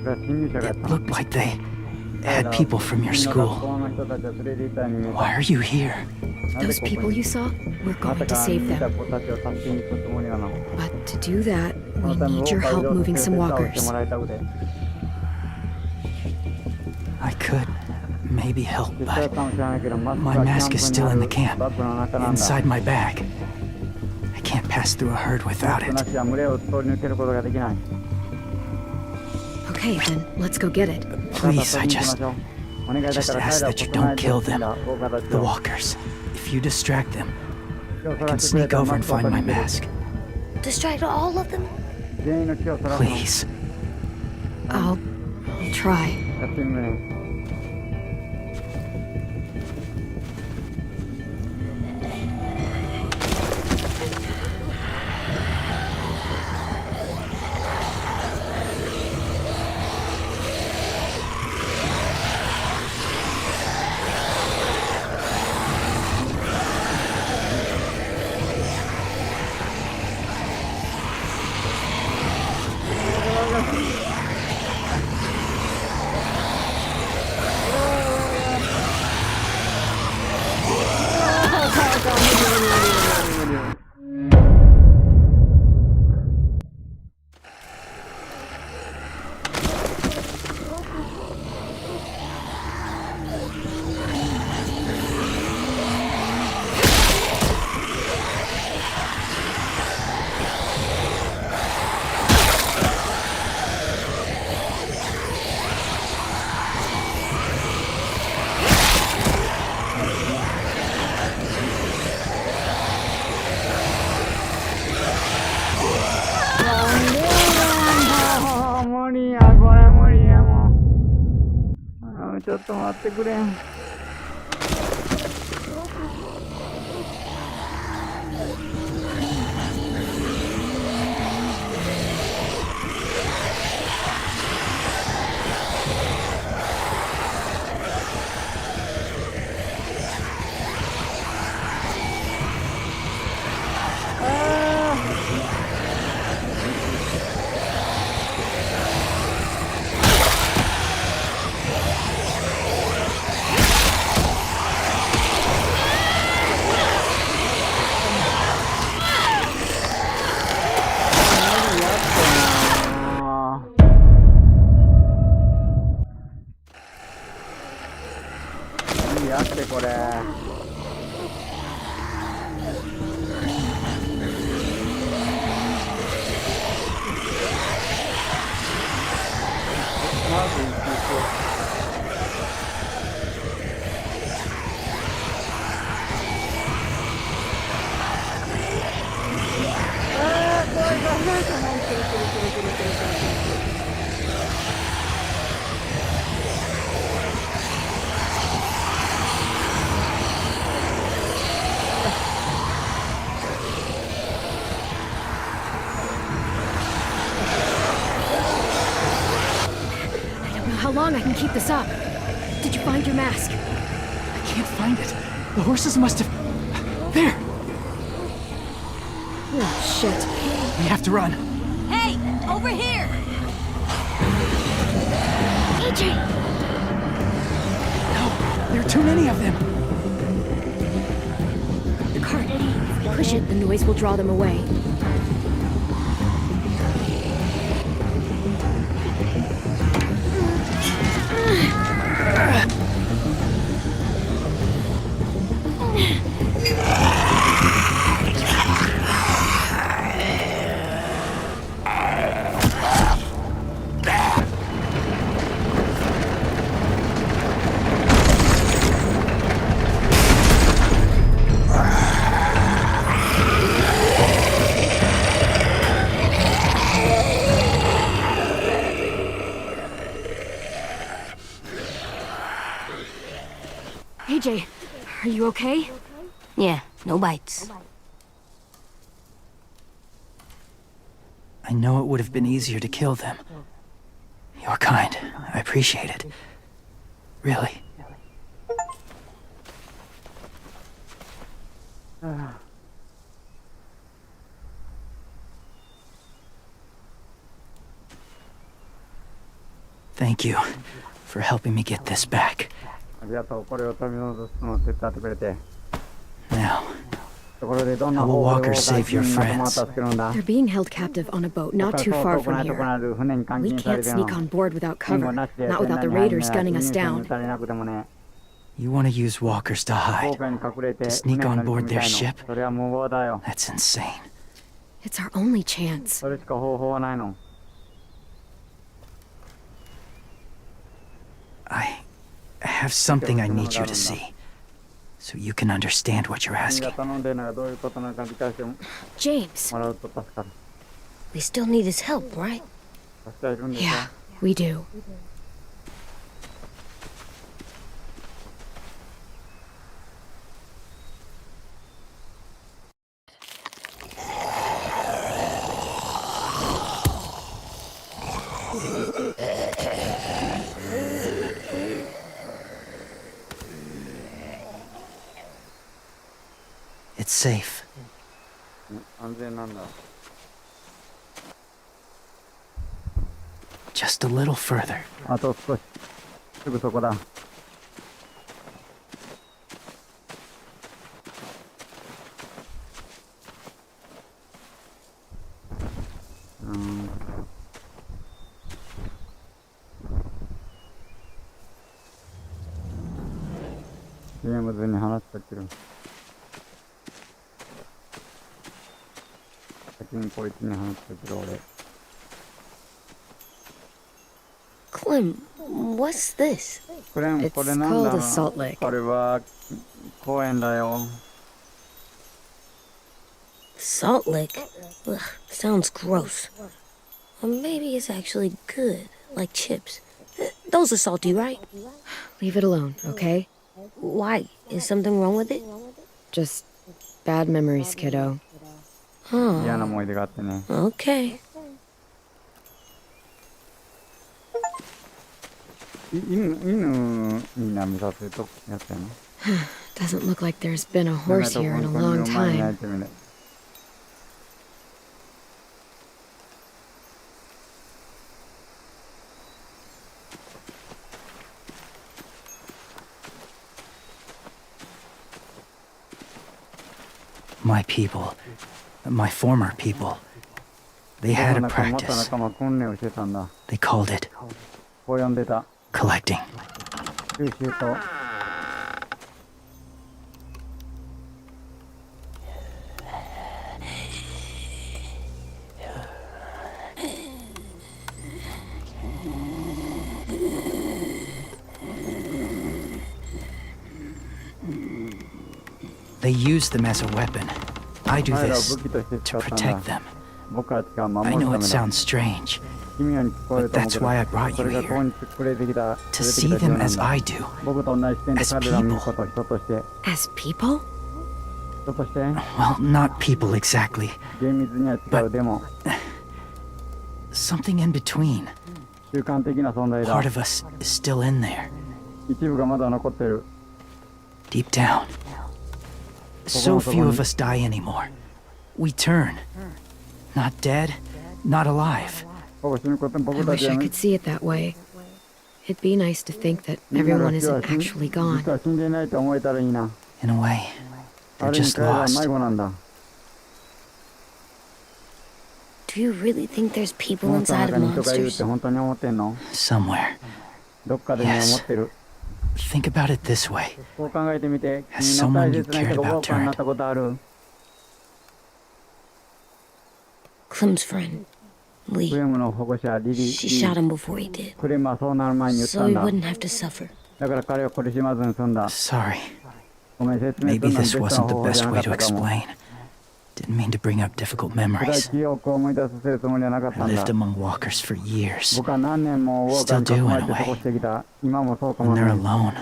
S1: これは侵入者がやったの
S10: Looked like they had people from your
S1: 君の学
S10: school.
S1: 校の人たちを連れて行ったように見えた
S10: Why are you here?
S1: なんで
S9: Those
S1: ここ
S9: people
S1: に
S9: you saw? We're
S1: あな
S9: going
S1: た
S9: to
S1: が
S9: save
S1: 見た
S9: them.
S1: 子たちを助けに行くつもりなの
S9: But to do that,
S1: そ
S9: we
S1: のために
S9: need
S1: ウォ
S9: your
S1: ーカー
S9: help
S1: を移動
S9: moving
S1: させて
S9: some
S1: 手伝っても
S9: walkers.
S1: らいたくて
S10: I could maybe help,
S1: 手伝う
S10: but
S1: かもしれないけどマスク
S10: my
S1: が
S10: mask
S1: キャ
S10: is
S1: ン
S10: still
S1: プ
S10: in
S1: に
S10: the
S1: ある
S10: camp,
S1: バッグの中なんだ
S10: inside my bag. I can't pass through a herd
S1: マ
S10: without
S1: スクな
S10: it.
S1: しは群れを通り抜けることができない
S9: Okay, then let's go get it.
S1: さあ
S10: Please,
S1: 取
S10: I
S1: りに行きま
S10: just
S1: しょうお願いだ
S10: just
S1: から
S10: ask
S1: 彼らを
S10: that you
S1: こさない
S10: don't
S1: で
S10: kill
S1: ほしいん
S10: them,
S1: だウォーカーたち
S10: the
S1: を
S10: walkers. If you distract them,
S1: 気をそ
S10: I
S1: ら
S10: can
S1: してくれ
S10: sneak
S1: たら
S10: over
S1: マ
S10: and
S1: スクを
S10: find
S1: 取り
S10: my
S1: に行ける
S10: mask.
S7: Distract all of them?
S1: 全員の気をそらすの
S10: Please.
S9: I'll try.
S1: やってみるね
S10: Where
S1: ちょっと待ってくれ。やってこれ。まず行く。
S9: How long I can keep this up? Did you find your mask?
S10: I can't find it. The horses must have... There!
S9: Oh, shit.
S10: We have to run.
S8: Hey, over here!
S9: AJ!
S10: No, there are too many of them.
S9: The cart. Push it, the noise will draw them away. AJ, are you okay?
S7: Yeah, no bites.
S10: I know it would have been easier to kill them. You're kind. I appreciate it. Really. Thank you for helping me get this back.
S1: ありがとう。これを取り戻すのを手伝ってくれて。
S10: Now,
S1: ところでどんな
S10: how
S1: 方
S10: will
S1: 法で
S10: Walker save your
S1: 仲間を
S10: friends?
S1: 助けるんだ。
S9: They're being held captive on a boat not too far from
S1: 遠く
S9: here.
S1: なる船に監
S9: We
S1: 禁され
S9: can't
S1: ての。
S9: sneak on board without
S1: 援護
S9: cover,
S1: なしで
S9: not without the
S1: 船に
S9: raiders
S1: 入れ
S9: gunning
S1: ない
S9: us
S1: 人
S9: down.
S1: にされなくてもね。
S10: You want to use walkers to
S1: 航
S10: hide?
S1: 海に隠れて
S10: To sneak
S1: 船
S10: on
S1: に乗
S10: board
S1: り込みた
S10: their
S1: い
S10: ship?
S1: の。それは無謀だよ。
S10: That's insane.
S9: It's our only chance.
S1: それしか方法はないの。
S10: I have something I need you to see. So you can understand what you're
S1: 君
S10: asking.
S1: が頼んでるのがどういうことなのか理解しても
S9: James.
S1: らうと助かる。
S7: We still need his help, right?
S1: 助けられるんですよ。
S9: Yeah, we do.
S10: It's safe.
S1: 安全なんだ。
S10: Just a little further.
S1: あと少し。すぐそこだ。ジェームズに話しかける。先にこいつに話しかける俺。
S7: Clem, what's this?
S1: これ
S9: It's
S1: これなんだ
S9: called a salt lick.
S1: これは公園だよ。
S7: Salt lick? Ugh, sounds gross. Or maybe it's actually good, like chips. Those are salty, right?
S3: Leave it alone, okay?
S7: Why? Is something wrong with it?
S3: Just bad memories, kiddo.
S1: 嫌な
S7: Oh,
S1: 思い出があってね。
S7: okay.
S1: 犬に舐めさせるとやったよね。
S3: Doesn't look like there's been a horse here in a long time.
S10: My people, my former people, they had a
S1: 元
S10: practice.
S1: 仲間訓練をしてたんだ。
S10: They called it
S1: こう呼んでた。
S10: collecting.
S1: 収集と。
S10: They use them as a weapon. I do
S1: 彼らを
S10: this
S1: 武器として
S10: to
S1: 使ったん
S10: protect
S1: だ。
S10: them.
S1: 僕たちが守
S10: I
S1: るた
S10: know
S1: め
S10: it
S1: だ。
S10: sounds strange
S1: 奇妙に聞こえると思うけ
S10: But that's why I
S1: ど、
S10: brought
S1: そ
S10: you
S1: れがここ
S10: here.
S1: にくれてきた、
S10: to
S1: 連れて
S10: see
S1: きた理由
S10: them
S1: なん
S10: as
S1: だ。
S10: I do.
S1: 僕と同じ視点で
S10: as
S1: 彼らを見る
S10: people.
S1: こと、人として、
S3: As people?
S1: 人として、
S10: Well, not people exactly.
S1: 厳密には違う。でも、
S10: Something in between.
S1: 習慣的な存在だ
S10: Part。of us is still in there,
S1: 一部がまだ残ってる。
S10: deep down. So few of us die anymore. We turn. Not dead, not alive.
S1: 僕死ぬこと、
S3: I
S1: 僕た
S3: wish
S1: ち
S3: I
S1: は
S3: could see it that way. It'd be nice to think that
S1: みんな
S3: everyone
S1: が
S3: isn't
S1: 死
S3: actually
S1: 実
S3: gone.
S1: は死んでいないと思えたらいいな。
S10: In a way,
S1: あ
S10: they're
S1: る意味
S10: just
S1: 彼らは
S10: lost.
S1: 迷子なんだ。
S7: Do you really think there's
S1: モ
S7: people
S1: ンスター
S7: inside
S1: の
S7: of
S1: 中に人がいるっ
S7: monsters?
S1: て本当に思ってんの？
S10: Somewhere.
S1: どっかでね、
S10: Yes.
S1: 思ってる。
S10: Think about it this way.
S1: こう考えてみて、
S10: Has
S1: 君の大
S10: someone you
S1: 切な人
S10: cared
S1: が
S10: about
S1: 豪華になったことある？
S7: Clem's friend,
S1: ク
S7: Lee.
S1: レムの保護者、リリ
S7: She
S1: ー。
S7: shot him before he did,
S1: クレムはそうなる前に言った
S7: so
S1: ん
S7: he
S1: だ。
S7: wouldn't have to suffer.
S1: だから彼を苦しまずに済んだ。
S10: Sorry.
S1: ごめん、説明す
S10: Maybe
S1: るのにベ
S10: this
S1: ストな
S10: wasn't the
S1: 方法じ
S10: best
S1: ゃな
S10: way
S1: か
S10: to
S1: ったかも。
S10: explain. Didn't mean to bring up difficult
S1: 暗い
S10: memories.
S1: 記憶を思い出させるつもりはなかっ
S10: I
S1: たんだ
S10: lived。among walkers for years.
S1: 僕は何年もウォーカーに囲まれて過ごしてきた。今もそうか
S10: When
S1: も
S10: they're
S1: ね。
S10: alone,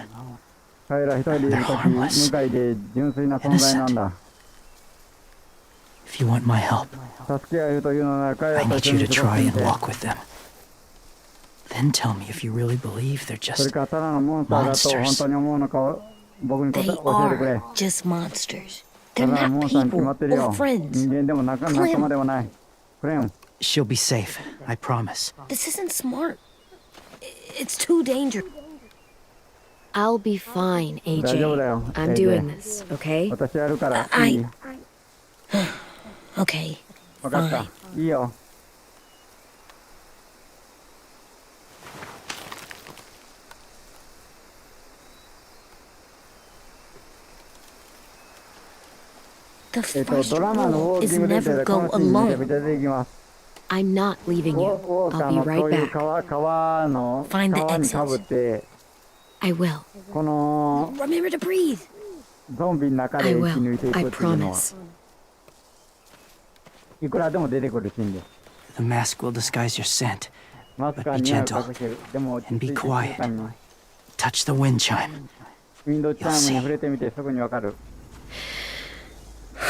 S1: 彼ら一人でいるとき、
S10: They're harmless.
S1: 無害で純粋な存在なんだ。
S10: if you want my help,
S1: 助け合えるというのなら彼
S10: I
S1: らと
S10: need
S1: 一緒
S10: you
S1: に
S10: to
S1: 過ご
S10: try
S1: してみ
S10: and
S1: て。
S10: walk with them. Then tell me if you really believe they're
S1: それ
S10: just
S1: からただのモンスターだと本当に思うのかを僕に
S7: They
S1: 教えてくれ。
S7: are just monsters.
S1: た
S7: They're
S1: だのモ
S7: not
S1: ンスターに決ま
S7: people
S1: ってる
S7: or
S1: よ。
S7: friends.
S1: 人間でも仲間でもない。クレム。
S10: she'll be safe, I promise.
S7: This isn't smart. It's too dangerous.
S3: I'll be fine,
S1: 大丈夫だ
S3: AJ.
S1: よ。
S3: I'm doing this, okay?
S1: 私やるから。
S7: あ
S1: いい。
S7: Okay,
S1: 分かった
S7: fine.。
S1: いいよ。
S7: The
S1: ド
S7: first
S1: ラマのウォ
S7: rule
S1: ーキ
S7: is
S1: ングデッド
S7: never
S1: でこ
S7: go
S1: のシーンめちゃ
S7: alone.
S1: めちゃ出てきます。
S3: I'm not leaving
S1: ウ
S3: you.
S1: ォーカー
S3: I'll be
S1: のこ
S3: right
S1: ういう
S3: back.
S1: 川の
S7: Find the
S1: 川にかぶって、
S3: I will.
S1: この
S7: Remember to breathe.
S1: ゾンビの中
S3: I
S1: で生き抜い
S3: will.
S1: ていく
S3: I
S1: っていうのは
S3: promise.
S1: いくらでも出てくるシーンです。
S10: The mask will disguise your scent.
S1: マスクは
S10: But be
S1: 似合う
S10: gentle
S1: 隠してる。でも落ち
S10: and
S1: 着い
S10: be
S1: て
S10: quiet.
S1: 静かに
S10: Touch the wind chime.
S1: ウィンドウチャイムに触れてみてすぐにわかる。
S10: Ugh.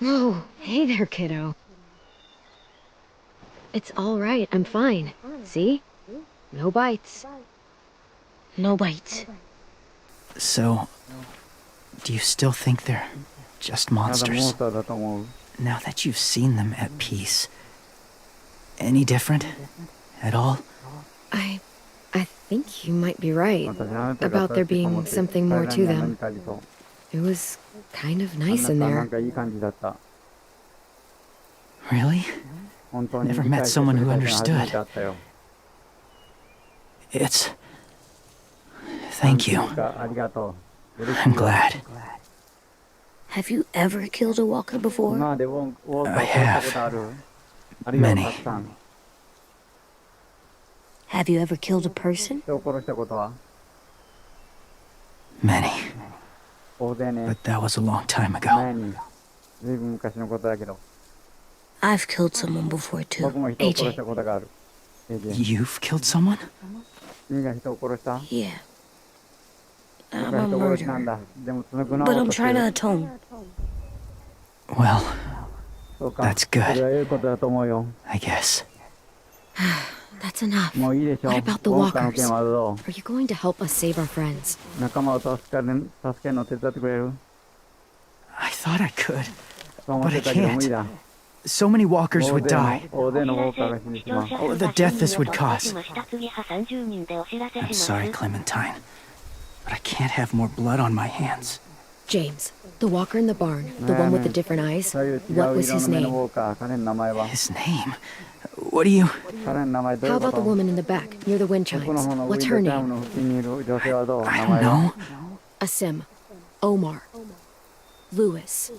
S3: Whoa, hey there, kiddo. It's all right, I'm fine. See? No bites.
S5: No bites.
S10: So, do you still think they're just
S1: ただモン
S10: monsters?
S1: スターだと思う。
S10: Now that you've seen them at peace, any different? At all?
S3: I think you might be right
S1: 私あなたが
S3: about there
S1: そうやって思
S3: being
S1: って
S3: something more
S1: 彼ら
S3: to
S1: には
S3: them.
S1: 何かありそう。
S3: It was kind of
S1: あ
S3: nice in
S1: なたな
S3: there.
S1: んかいい感じだった。
S10: Really?
S1: 本当に
S10: Never
S1: 理
S10: met
S1: 解して
S10: someone
S1: く
S10: who
S1: れた人が初めて
S10: understood.
S1: 会ったよ。
S10: It's... Thank you.
S1: ありがとう。嬉しい
S10: I'm
S1: よ。
S10: glad.
S5: Have you ever killed a walker
S1: 今
S5: before?
S1: までウォーカーを殺したことある？あるよ、
S10: Many.
S1: たくさん。
S5: Have you ever killed a person?
S1: 人を殺したことは？
S10: Many.
S1: 大勢ね。
S10: But that was a long time
S1: 前
S10: ago.
S1: に。ずいぶん昔のことだけど。
S5: I've killed someone before too.
S1: 僕も人を殺し
S5: AJ.
S1: たことがある。AJ
S10: You've killed someone?
S1: 君が人を殺した？
S5: Yeah.
S1: 僕
S5: I'm
S1: が
S5: a
S1: 人を殺したん
S5: murderer.
S1: だ。でもそのグナ
S5: But
S1: を
S5: I'm
S1: 落として
S5: trying to
S1: る。
S5: atone.
S10: Well,
S1: そうか。
S10: That's good.
S1: それはいいことだと思うよ。
S10: I guess.
S3: That's enough.
S1: もういいでしょ。ウ
S3: What about the
S1: ォーカーの件はど
S3: Are you going to help us save our friends?
S1: う？仲間を助けるの手伝ってくれる？
S10: I thought I could.
S1: そう思ってたけど無理だ。
S10: So many walkers
S1: 大
S10: would
S1: 勢の
S10: die.
S1: 大勢のウォーカーが死んでしまう。
S10: Oh, the death this would cause.
S2: 次は30人でお知らせし
S10: I'm
S2: ます
S10: sorry, Clementine. But I can't have more blood on my hands.
S3: James, the walker in the barn, the one with the different eyes.
S1: そういう違
S3: What
S1: う
S3: was
S1: 色
S3: his
S1: の目の
S3: name?
S1: ウォーカー。彼の名前は？
S10: His name? What do you...
S1: 彼の名前どうい
S3: How
S1: うこ
S3: about the
S1: と？
S3: woman in the back, near the wind
S1: この
S3: chimes?
S1: 方のウィ
S3: What's
S1: ンド
S3: her
S1: チャイム
S3: name?
S1: の付近にいる女性はどう？
S10: I
S1: 名
S10: don't
S1: 前は？
S10: know.
S3: Asim. Omar. Lewis.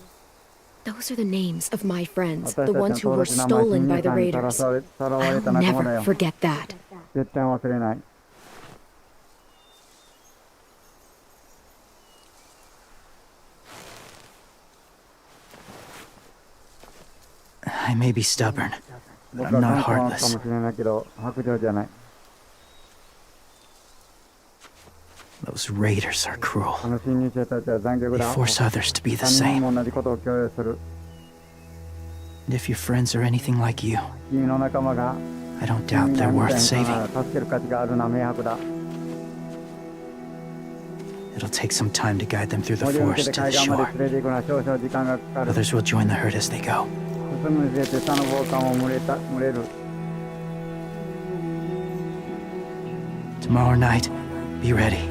S3: Those are the names of my friends,
S1: 私
S3: the
S1: たちの
S3: ones who
S1: 登
S3: were
S1: 録名前
S3: stolen by the
S1: 侵入
S3: raiders.
S1: されさらわれ
S3: I'll
S1: た仲間だ
S3: never
S1: よ。
S3: forget that.
S1: 絶対忘れない。
S10: I may be stubborn, but
S1: 僕
S10: I'm
S1: は
S10: not
S1: 頑固なのか
S10: heartless.
S1: もしれないけど、白状じゃない。
S10: Those raiders are cruel.
S1: 侵入者たちは残虐
S10: They
S1: だ。
S10: force others to be the
S1: 他人
S10: same.
S1: も同じことを強要する。
S10: And if your friends are anything like you,
S1: 君の仲間が
S10: I don't
S1: 君
S10: doubt
S1: が
S10: they're
S1: みた
S10: worth
S1: いに
S10: saving.
S1: 助ける価値があるのは明白だ。
S10: It'll take some time to guide them through the
S1: 森を抜け
S10: forest
S1: て
S10: to
S1: 海
S10: the
S1: 岸まで
S10: shore.
S1: 連れて行くのは少々時間がかかる。
S10: Others will join the herd as they go.
S1: 進むにつれて他の暴漢も群れる。
S10: Tomorrow night, be ready.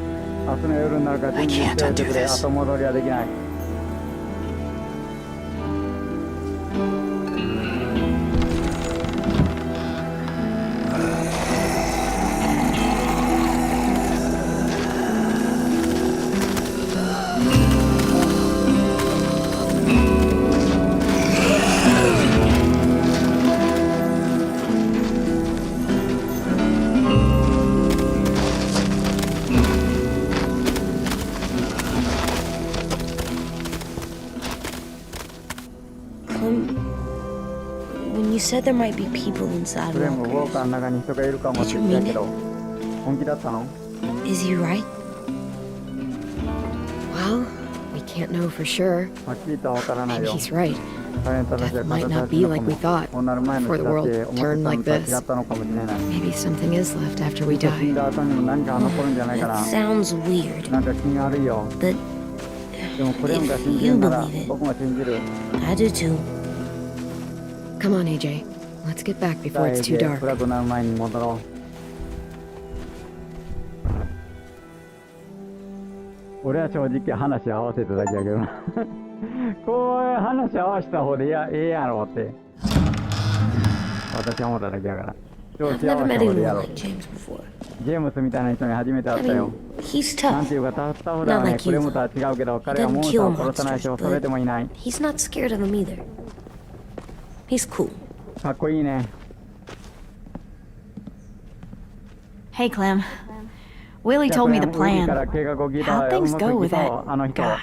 S1: 明日の夜になるから準備しておいてくれ。
S10: I can't undo this.
S1: 後戻りはできない。
S5: When you said there might be people inside
S1: それもウォー
S5: walkers,
S1: カーの中に人がいるかもって言ったけど、本気だったの？
S5: is he right?
S3: Well, we can't know for sure.
S1: はっきりとはわからない
S3: And
S1: よ。
S3: he's right.
S1: 大変正しい
S3: Death might
S1: 形
S3: not
S1: だ
S3: be
S1: の
S3: like
S1: か
S3: we
S1: も
S3: thought
S1: こうなる前の
S3: before
S1: 人
S3: the
S1: だ
S3: world
S1: って思って
S3: turned
S1: た
S3: like
S1: のと
S3: this.
S1: 違ったのかもしれない。
S3: Maybe something is left after we
S1: 死ん
S3: die.
S1: だ後にも何か残るんじゃないか
S7: That
S1: な。
S7: sounds weird,
S1: なんか気が悪いよ。
S7: but
S1: でもクレームが信じ
S7: you
S1: るなら
S7: believe it.
S1: 僕も信じる。
S7: I do too.
S3: Come on, AJ. Let's get back before it's too
S1: 暗
S3: dark.
S1: くなる前に戻ろう。俺は正直話合わせただけやけどな。こう話合わせた方でええやろって。私は思っただけやから。調
S7: I've
S1: 子合
S7: never
S1: わせ
S7: met
S1: た方で
S7: anyone
S1: やろう。
S7: like James before.
S1: ジェームスみたいな人に初めて会
S7: I
S1: ったよ。
S7: mean, he's
S1: なん
S7: tough.
S1: ていうか、タフタフだ
S7: Not
S1: ね。
S7: like
S1: クレ
S7: you.
S1: ムとは違うけど、
S7: He
S1: 彼は
S7: doesn't
S1: モンスター
S7: kill
S1: を殺さない
S7: monsters,
S1: し、恐れてもいない。
S7: but he's not scared of them either. He's cool.
S1: かっこいいね。
S8: Hey, Clem. Willie told me the
S1: ウィリーから
S8: plan.
S1: 計画を聞いた
S8: How'd
S1: わよ。う
S8: things
S1: まく
S8: go
S1: い
S8: with
S1: きそう、
S8: that
S1: あの人。
S8: guy?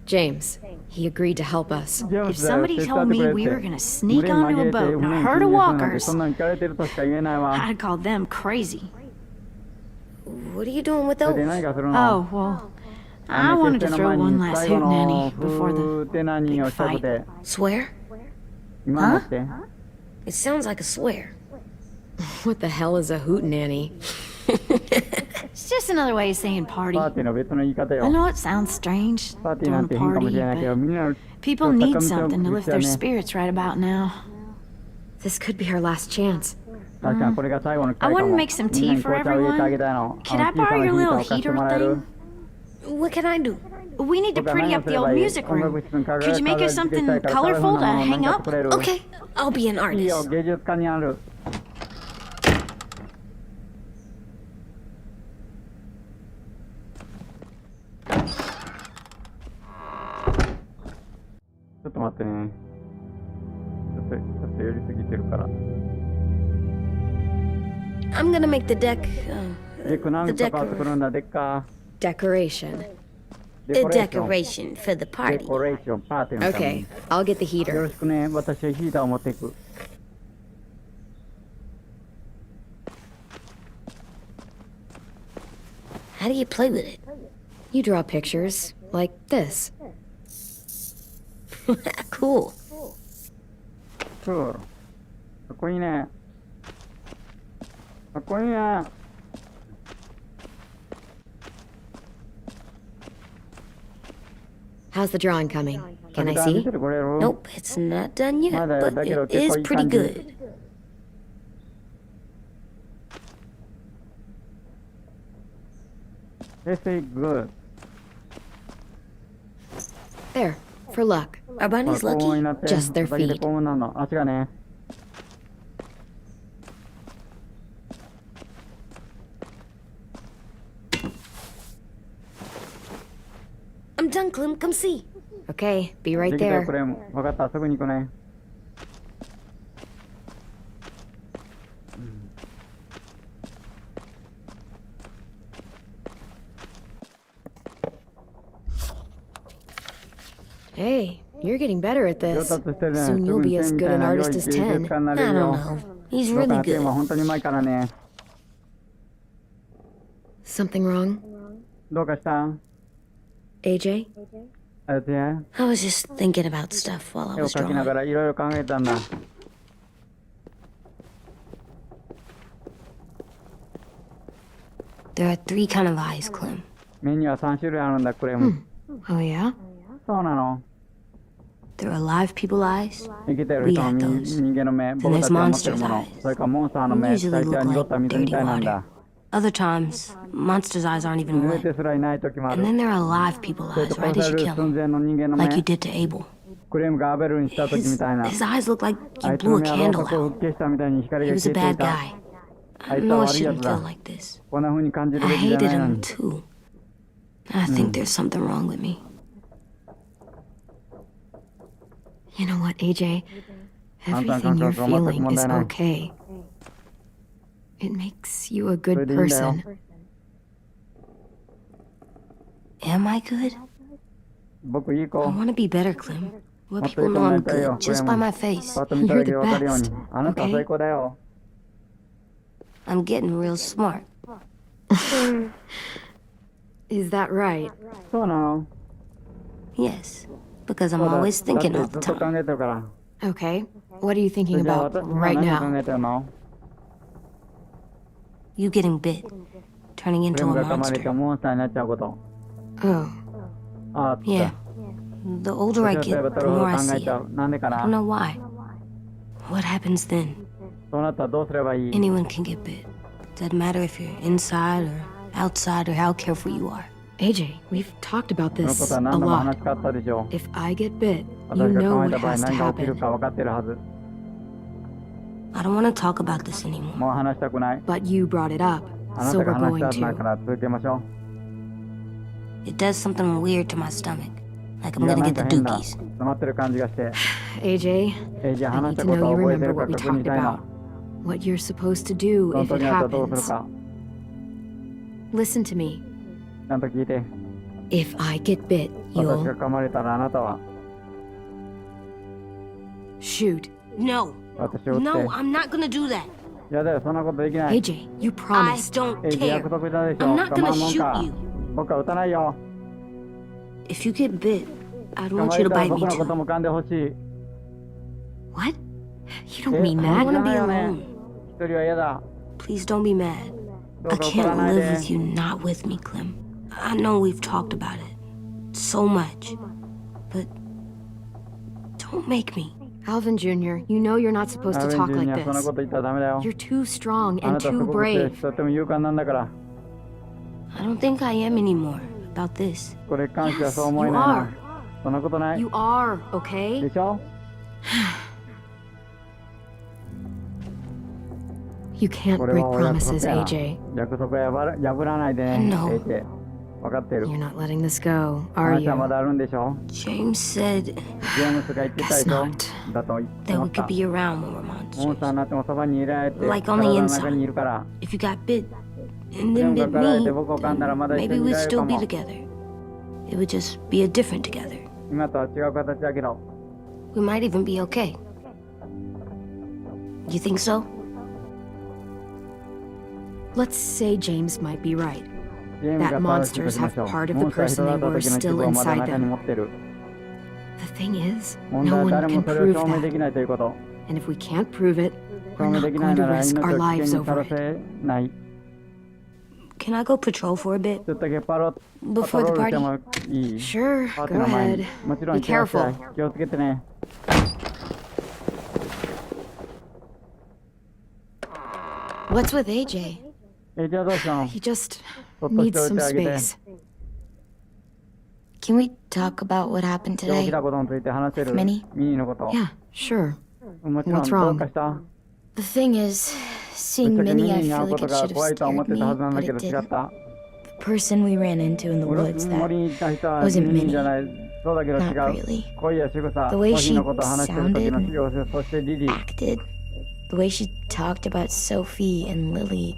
S3: James, he agreed to help us.
S1: ジェーム
S8: If
S1: スだよ
S8: somebody
S1: 手伝
S8: told
S1: ってく
S8: me
S1: れって
S8: we were gonna sneak
S1: 群れに
S8: onto
S1: 紛
S8: a
S1: れて
S8: boat in
S1: 船
S8: a
S1: に
S8: herd
S1: 侵
S8: of
S1: 入するなんて
S8: walkers,
S1: そんなに行かれてるとしか言えないわ。
S8: I'd call them crazy.
S7: What are you doing with
S1: それで
S7: those?
S1: 何かするの
S8: Oh, well, I wanted to throw one last
S1: 最後
S8: hootenanny
S1: の
S8: before
S1: フー
S8: the
S1: テナニーをしたくて
S7: Swear?
S1: 今持って
S7: It sounds like a swear.
S3: What the hell is a hootenanny?
S8: It's just another way of saying party.
S1: パーティーの別の言い方
S8: I
S1: よ
S8: know it sounds strange,
S1: パーティーな
S8: throwing
S1: ん
S8: a
S1: て変かもし
S8: party,
S1: れないけど
S8: but
S1: みんな
S8: people
S1: 高
S8: need
S1: めて
S8: something to
S1: お
S8: lift
S1: く必要
S8: their
S1: ね
S8: spirits right about now.
S3: This could be our last chance.
S1: 確かにこれが最後の機
S8: I
S1: 会か
S8: want
S1: も
S8: to make some
S1: みんな
S8: tea
S1: に
S8: for
S1: 紅茶を入れてあげたいの
S8: Could I
S1: 小さ
S8: borrow
S1: な
S8: your
S1: ヒーター
S8: little
S1: を貸して
S8: heater
S1: もらえる
S8: thing?
S7: What can I do?
S8: We need to
S1: 僕は
S8: pretty
S1: 何を
S8: up
S1: す
S8: the
S1: れば
S8: old
S1: いい
S8: music
S1: 音
S8: room.
S1: 楽室に
S8: Could you make us
S1: 飾り付け
S8: something
S1: したいから
S8: colorful to
S1: カラフルなものを
S8: hang
S1: 何か
S8: up?
S1: 作れる
S7: Okay, I'll be an
S1: いいよ
S7: artist.
S1: 芸術家になるちょっと待ってねちょっと寄りすぎてるから
S7: I'm gonna make the deck.
S1: で何
S7: the
S1: とか作るんだでっか
S3: Decoration.
S1: デ
S7: a
S1: コレーション
S7: decoration for the
S1: デ
S7: party.
S1: コレーションパーティーのため
S3: Okay,
S1: に
S3: I'll get the
S1: よろ
S3: heater.
S1: しくね私はヒーターを持っていく
S7: How do you play with it?
S3: You draw pictures, like this.
S7: Cool.
S1: クールかっこいいねかっこいいね
S3: How's the drawing coming? Can I
S1: 見
S3: see?
S1: ててくれる
S7: Nope, it's not done yet,
S1: Mother,
S7: but
S1: that girl
S7: it is
S1: kept
S7: pretty
S1: on
S7: good.
S1: They say good
S3: There, for luck.
S7: Are bunnies
S1: 幸運に
S7: lucky?
S1: なって
S3: Just their
S1: おかげで
S3: feet.
S1: 幸運なの足がね
S7: I'm done, Clem. Come see.
S3: Okay, be right
S1: できたよ
S3: there.
S1: これ分かったすぐに行くね
S3: Hey, you're getting better at
S1: 上
S3: this.
S1: 達してるね
S3: Soon you'll be as good an artist as
S1: 芸術
S3: 10.
S1: 家にな
S7: I
S1: れる
S7: don't
S1: よ
S7: know. He's
S1: 僕
S7: really
S1: はテーマ
S7: good.
S1: 本当にうまいからね
S3: Something wrong?
S1: どうかした
S3: AJ?
S1: あやつや
S7: I was just thinking about stuff while I
S1: 絵を
S7: was
S1: 描きなが
S7: drawing.
S1: らいろいろ考えたんだ
S7: There are three kind of eyes, Clem.
S1: 目には3種類あるんだクレーム
S3: Oh, yeah?
S1: そうなの
S7: There are live people eyes.
S1: 生きてる人の
S7: We got those.
S1: 人間の目僕たちが持ってるも
S7: there's
S1: の
S7: monsters' eyes.
S1: それからモンスターの
S7: They
S1: 目
S7: usually
S1: 大抵
S7: look
S1: は濁
S7: like
S1: った水み
S7: dirty
S1: たいなん
S7: water.
S1: だ
S7: Other times, monsters' eyes aren't even
S1: 濡れ
S7: wet.
S1: てすらいない時もあ
S7: And
S1: る
S7: then there are live people
S1: それ
S7: eyes
S1: と
S7: right
S1: 殺
S7: as
S1: さ
S7: you
S1: れる
S7: kill
S1: 寸
S7: them,
S1: 前の人間の
S7: like
S1: 目
S7: you did to Abel.
S1: クレームがアベルにした時み
S7: His,
S1: たいな
S7: his eyes look like
S1: あ
S7: you
S1: いつの
S7: blew a
S1: 目は
S7: candle
S1: ろうそくを
S7: out.
S1: 吹き消したみたいに光
S7: He
S1: が
S7: was
S1: 消
S7: a
S1: えてい
S7: bad
S1: た
S7: guy.
S1: あ
S7: I
S1: いつは
S7: know I
S1: 悪いやつ
S7: shouldn't
S1: だ
S7: feel like this.
S1: こんな風に感じる
S7: I
S1: べきじゃ
S7: hated
S1: ないの
S7: him
S1: に
S7: too. I think there's something wrong with me.
S3: You know what, AJ?
S1: Come, come,
S3: Everything you're
S1: come, come,
S3: feeling
S1: come,
S3: is
S1: come on.
S3: okay. It makes you a good
S1: Pwede yun daw.
S3: person.
S7: Am I good?
S1: 僕いい
S7: I
S1: 子
S7: want to be better, Clem. Let
S1: もっと
S7: people
S1: いい子
S7: know
S1: にな
S7: I'm
S1: りたいよ
S7: good
S1: クレ
S7: just
S1: ー
S7: by
S1: ム
S7: my face.
S1: パッと見ただけで分かるように
S3: You're the best,
S1: あなたは
S3: okay?
S1: 最高だよ
S7: I'm getting real smart.
S3: Is that right?
S1: そうなの
S7: Yes, because I'm always thinking all the
S1: ずっと考
S7: time.
S1: えてるから。
S9: Okay. What are you
S1: そ
S9: thinking
S1: れじゃあ
S9: about
S1: 私今
S9: right
S1: 何を考
S9: now?
S1: えてるの？
S7: You getting bit, turning
S1: クレ
S7: into
S1: ム
S7: a
S1: が噛まれて
S7: monster.
S1: モンスターになっちゃうこと。
S9: Oh.
S1: ああ、つった。
S7: Yeah. The older I
S1: 年を取れ
S7: get,
S1: ば
S7: the
S1: 取るほ
S7: more
S1: ど
S7: I
S1: 考え
S7: see
S1: ち
S7: it.
S1: ゃう。なんでか
S7: I don't
S1: な？
S7: know why. What happens then?
S1: そうなったらどうすればいい？
S7: Anyone can get bit. Doesn't matter if you're inside or outside or how careful you are.
S9: AJ, we've talked about
S1: そのこ
S9: this
S1: とは
S9: a
S1: 何度も話
S9: lot.
S1: しかったでしょう。
S9: If I get bit, you
S1: 私が
S9: know
S1: 噛まれ
S9: what
S1: た場合
S9: has to
S1: 何が起きる
S9: happen.
S1: か分かってるはず。
S7: I don't want to talk about this anymore.
S1: もう話したくない。
S9: But you brought it up,
S1: あな
S9: so
S1: たが
S9: we're
S1: 話し
S9: going
S1: たんだか
S9: to.
S1: ら続けましょ
S7: It does something weird to my stomach. Like
S1: う。
S7: I'm
S1: いや、
S7: gonna
S1: なん
S7: get the
S1: か変だ。
S7: dookies.
S1: 詰まってる感じがして。
S9: AJ,
S1: じゃあ
S9: I
S1: 話し
S9: need
S1: た
S9: to
S1: こと
S9: know
S1: を
S9: you
S1: 覚えて
S9: remember
S1: るか
S9: what we
S1: 確認
S9: talked
S1: したい
S9: about.
S1: の。
S9: What you're supposed to do
S1: その
S9: if
S1: 時
S9: it
S1: になったらどうする
S9: happens.
S1: か。
S9: Listen to me.
S1: ちゃんと聞いて。
S9: If I get bit,
S1: 私が
S9: you'll
S1: 噛まれたらあなたは
S9: shoot.
S7: No.
S1: 私を撃って。
S7: No, I'm not gonna do that.
S1: いやだよ、そんなことできない。
S9: AJ, you
S7: I
S9: promised.
S7: don't
S1: 約
S7: care.
S1: 束したでしょ。
S7: I'm not
S1: 構わ
S7: gonna
S1: んもんか
S7: shoot you.
S1: 僕は撃たないよ。
S7: If you get bit, I don't
S1: 噛
S7: want
S1: ま
S7: you
S1: れ
S7: to
S1: たら
S7: bite
S1: 僕
S7: me
S1: のこと
S7: too.
S1: も噛んでほしい。
S9: What? You don't
S1: え、
S9: mean
S7: I
S9: that?
S7: wanna be
S1: 嫌だよね。
S7: alone.
S1: 一人は嫌だ。
S7: Please don't be mad.
S1: ど
S7: I
S1: うか怒ら
S7: can't
S1: ないで。
S7: live with you not with me, Clem. I know we've talked about it so much, but don't make me.
S9: Alvin Jr., you know you're not supposed
S1: ア
S9: to
S1: ベン
S9: talk
S1: ジュ
S9: like
S1: ニア、そんな
S9: this.
S1: こと言ったらダメだよ。
S9: You're too strong
S1: あな
S9: and
S1: たす
S9: too
S1: ごく強い
S9: brave.
S1: し、とっても勇敢なんだから。
S7: I don't think I am anymore about this.
S1: これに関しては
S9: Yes,
S1: そう思え
S9: you
S1: ない
S9: are.
S1: な。そんなことない。
S9: You are, okay?
S1: でしょ？
S9: You can't
S1: これ
S9: break
S1: はお約
S9: promises,
S1: 束やな。
S9: AJ.
S1: 約束は破らないでね。
S7: No.
S1: AJ。分かってる。
S9: You're not letting this go, are
S1: 話はま
S9: you?
S1: だあるんでしょ？
S7: James said
S1: ジェームスが言ってたでし
S9: Guess
S1: ょ？
S9: not.
S1: だと
S7: that
S1: 思
S7: we
S1: った
S7: could。be around when we're
S1: モンス
S7: monsters.
S1: ターになってもそばにいられて、
S7: Like on the
S1: 体の
S7: inside.
S1: 中にいるから。
S7: If you got bit
S1: ク
S7: and
S1: レ
S7: then
S1: ムが
S7: bit
S1: 噛まれ
S7: me,
S1: て僕を噛んだらまだ
S7: then
S1: 一緒
S7: maybe
S1: にい
S7: we'd
S1: られる
S7: still
S1: か
S7: be
S1: も。
S7: together. It would just be a different together.
S1: 今とは違う形だけど。
S7: We might even be okay. You think so?
S9: Let's say James might be right.
S1: ジェームが
S9: That
S1: 正しく
S9: monsters
S1: しましょ
S9: have
S1: う。
S9: part of
S1: モ
S9: the
S1: ンスター
S9: person
S1: 人だ
S9: they
S1: った
S9: were
S1: 時の一
S9: still
S1: 部をまだ
S9: inside
S1: 中に
S9: them.
S1: 持ってる。
S9: The thing is,
S1: 問
S9: no
S1: 題は
S9: one
S1: 誰
S9: can
S1: もそれを
S9: prove
S1: 証明で
S9: that.
S1: きないということ。
S9: And if we can't prove it,
S1: 証
S9: we're
S1: 明
S9: not
S1: できない
S9: going to
S1: なら
S9: risk
S1: 命
S9: our
S1: を危険
S9: lives
S1: にさ
S9: over
S1: ら
S9: it.
S1: せない。
S7: Can I go patrol for a bit?
S1: ちょっとだけパト
S7: Before
S1: ロ
S7: the
S1: ールして
S7: party?
S1: もいい？
S9: Sure,
S1: パーティ
S9: go
S1: ーの前に
S9: ahead.
S1: もちろん
S9: Be
S1: 行ってらっしゃい。
S9: careful.
S1: 気をつけてね。
S5: What's with AJ?
S1: じゃあどうしたの？
S9: He just
S1: そっとし
S9: needs
S1: ておい
S9: some
S1: てあげて。
S9: space.
S5: Can we talk about what happened
S1: 今日起
S5: today?
S1: きたことについて話せる？
S5: ミニ
S1: ミニのこと。
S9: Yeah, sure.
S1: もちろん
S9: What's
S1: ど
S9: wrong?
S1: うかした？
S5: The thing is,
S1: ぶ
S5: seeing
S1: っちゃけミ
S5: Minnie,
S1: ニ
S5: I
S1: に会
S5: feel
S1: うこ
S5: like
S1: と
S5: it
S1: が
S5: should have
S1: 怖いと思っ
S5: scared
S1: て
S5: me,
S1: たはずなん
S5: but
S1: だけど
S5: it
S1: 違っ
S5: didn't.
S1: た。
S5: The person we ran into in the
S1: 森
S5: woods that
S1: にいた人は
S5: wasn't
S1: ミニじゃない。そうだけど違
S5: not
S1: う。
S5: really
S1: 恋や仕草、
S5: The way
S1: コーヒーのことを
S5: she
S1: 話してる時の
S5: sounded
S1: 様子、そしてリリー。
S5: acted, the way she talked about Sophie and Lily.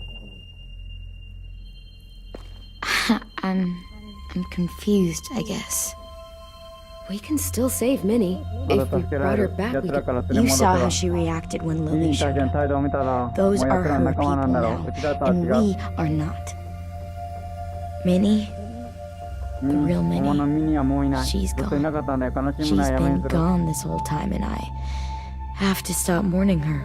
S5: I'm confused, I guess.
S9: We can still save Minnie.
S1: まだ
S9: If we
S1: 助けら
S9: brought
S1: れ
S9: her
S1: る。
S9: back,
S1: 奴
S9: we
S1: ら
S9: could.
S1: から連れ
S5: You
S1: 戻せ
S5: saw
S1: ば
S5: how。she reacted when
S1: ミニ
S5: Lily
S1: に対
S5: showed
S1: しての
S5: up.
S1: 態度を見たら、もう
S5: Those
S1: 奴
S5: are
S1: らの
S5: her
S1: 仲間なんだろう。
S5: people
S1: うちらとは
S5: now,
S1: 違
S5: and
S1: う。
S5: we are not. Minnie,
S1: うん
S5: the real
S1: 本物の
S5: Minnie.
S1: ミニはもういない。
S5: She's
S1: ずっといなかったんだよ。悲しむ
S5: She's
S1: な、やめに
S5: been
S1: する。
S5: gone this whole time, and I have to stop mourning her.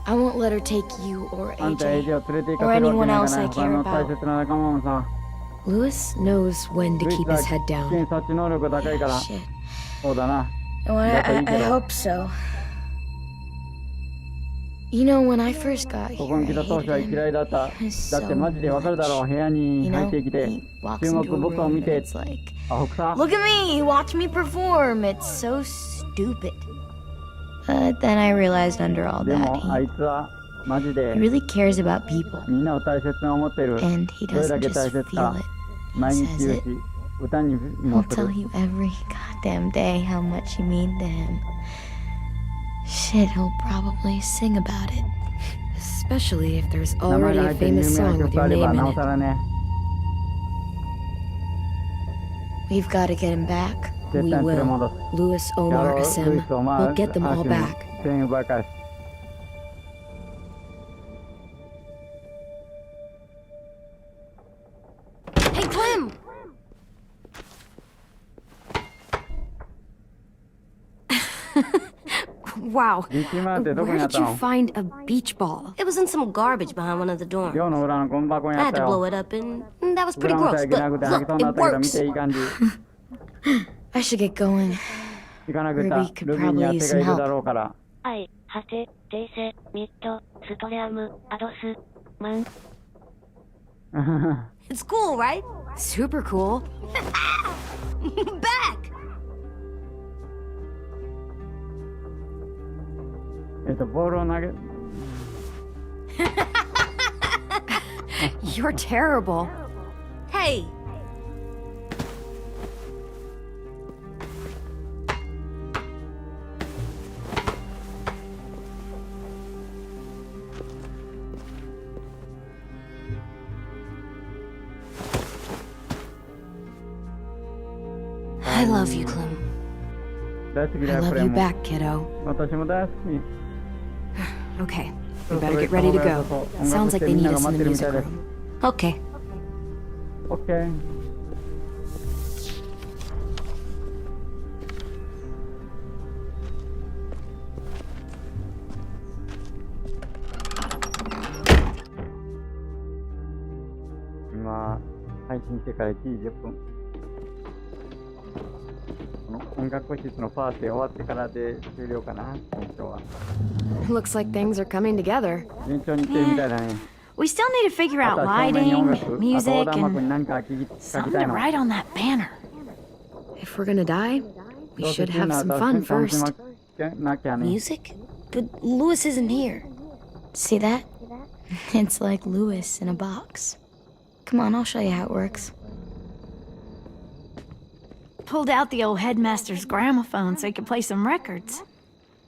S5: I won't let her take you or
S1: あんたエイジ
S5: AJ.
S1: を連れて行かせるわけにはいかない。
S5: Or anyone else I
S1: 他
S5: care
S1: の大切な仲間もさ。
S9: Lewis knows when to
S1: ルイス
S9: keep
S1: は
S9: his head
S1: 危険
S9: down.
S1: 察知能力が高いから。
S5: Shit.
S1: そうだな。
S5: Well, I
S1: That's what you
S5: hope so. You know, when I first got
S1: こ
S5: here,
S1: こ
S5: I
S1: に来た当
S5: hated
S1: 初は嫌
S5: him.
S1: いだった。だ
S5: So
S1: ってマジでわかるだろう。部屋
S5: You
S1: に入
S5: know,
S1: ってきて
S5: he。walks
S1: 注
S5: into
S1: 目
S5: a
S1: 僕を
S5: room
S1: 見
S5: and
S1: て。
S5: it's like,
S1: アホくさ。
S5: look at me, watch me perform. It's so stupid. But then I realized under all
S1: で
S5: that,
S1: もあい
S5: he
S1: つはマジで
S5: really cares about people.
S1: みんなを大切に思ってる。
S5: And he
S1: どれだ
S5: doesn't
S1: け
S5: just
S1: 大切
S5: feel
S1: か
S5: it.
S1: 毎
S5: He
S1: 日
S5: says
S1: 言う
S5: it.
S1: し、歌にも
S5: He'll
S1: する
S5: tell。you every goddamn day how much you mean to him. Shit, he'll probably sing about it.
S9: Especially if there's
S1: 名前
S9: already
S1: が入
S9: a
S1: ってる有
S9: famous
S1: 名な
S9: song
S1: 曲
S9: with
S1: があ
S9: your
S1: れば
S9: name
S1: な
S9: in
S1: お
S9: it.
S1: さらね。
S5: We've got to get him back.
S1: 絶
S9: We
S1: 対に連れ
S9: will.
S1: 戻す。
S9: Lewis,
S1: や
S9: Omar,
S1: ろう、ルイ
S9: Asim.
S1: スをまあ、
S9: We'll get them all
S1: アシム
S9: back.
S1: 全員奪い返す。
S5: Hey, Clem!
S9: Wow.
S1: ビーチマーってどこ
S9: Where
S1: にあっ
S9: did
S1: た
S9: you
S1: の？
S9: find a beach ball?
S7: It was in some garbage behind one of the dorms.
S1: 寮の裏のゴミ箱に
S7: I
S1: あっ
S7: had
S1: た
S7: to blow
S1: よ。
S7: it up, and that was
S1: 膨
S7: pretty
S1: らませ
S7: gross.
S1: ちゃいけなく
S7: But
S1: て吐きそう
S7: look,
S1: になっ
S7: it
S1: たけど見
S7: works.
S1: ていい感じ。
S9: I should get going.
S1: 行かなくちゃ。
S9: Ruby could
S1: ルビーには
S9: probably
S1: 手
S9: use
S1: が
S9: some
S1: いる
S9: help.
S1: だろうから。
S2: 愛、果て、訂正、ミッド、ストレアム、アドス、マン。
S7: It's cool, right?
S9: Super cool.
S7: Back!
S1: ボールを投げ、
S9: You're terrible.
S7: Hey! I love you, Clem.
S1: 大好き
S9: I
S1: だよ、こ
S9: love
S1: れ
S9: you
S1: も。
S9: back, kiddo.
S1: 私も大好き。
S9: Okay,
S1: そ
S9: we
S1: ろそろ
S9: better
S1: 行
S9: get
S1: った
S9: ready
S1: 方
S9: to
S1: が良さ
S9: go.
S1: そう。音
S9: Sounds
S1: 楽し
S9: like
S1: て
S9: they
S1: みん
S9: need
S1: なが
S9: us
S1: 待
S9: in
S1: って
S9: the
S1: るみた
S9: music
S1: いです。
S9: room.
S7: Okay.
S1: OK。今、配信してから1時10分。この音楽室のパーティー終わってからで終了かな、今日は。
S9: Looks like things are coming together.
S1: 順調にいってるみたいだね。
S8: We still need to figure
S1: あ
S8: out
S1: とは照明に音
S8: lighting,
S1: 楽、あと横
S8: music,
S1: 断幕に
S8: and
S1: 何か書きた
S8: something
S1: い
S8: to
S1: の。
S8: write on that banner.
S9: If we're gonna die, we
S1: どうせ
S9: should
S1: 死ぬ
S9: have
S1: な
S9: some
S1: ら
S9: fun
S1: 楽し
S9: first.
S1: まなきゃね。
S5: Music? But Lewis isn't here. See that? It's like Lewis in a box. Come on, I'll show you how it works.
S8: Pulled out the old headmaster's gramophone so he could play some records.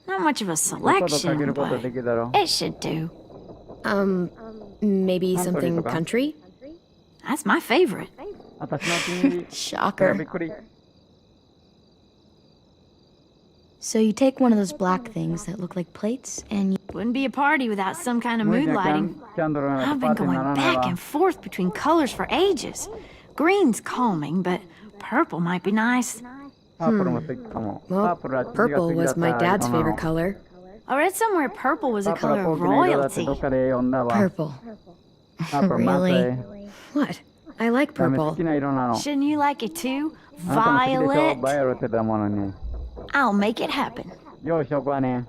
S8: Not much of a
S1: レコードかけ
S8: selection,
S1: ることで
S8: but
S1: きるだろ。
S8: it should do.
S9: Maybe
S1: Country
S9: something
S1: とか？
S9: country?
S8: That's my favorite.
S1: 私のお気に入り。それは
S5: Shocker.
S1: びっくり。
S5: So you take one of those black things that look like plates, and you...
S8: Wouldn't be a party without some kind of
S1: 無理
S8: mood
S1: なキャ
S8: lighting.
S1: ンキャンドルがな
S8: I've
S1: くパー
S8: been
S1: ティーにな
S8: going
S1: らない
S8: back
S1: わ
S8: and。forth between colors for ages. Green's calming, but purple might be nice.
S1: パープルも好きかも。パー
S9: Well,
S1: プルは父が
S9: purple
S1: 好きだ
S9: was
S1: った
S9: my dad's
S1: 色な
S9: favorite
S1: の。
S9: color.
S8: I read somewhere purple was
S1: パ
S8: a
S1: ープルは
S8: color
S1: 高
S8: of
S1: 貴な色だって
S8: royalty.
S1: どっかで読んだわ。
S9: Purple.
S1: パープルマス
S5: Really?
S9: What? I like
S1: ダメ好
S9: purple.
S1: きな色なの。
S8: Shouldn't you like it too?
S1: あなたも好きでしょ
S8: Violet?
S1: バイオレットだものに。
S8: I'll make it happen.
S1: よいしょくはね。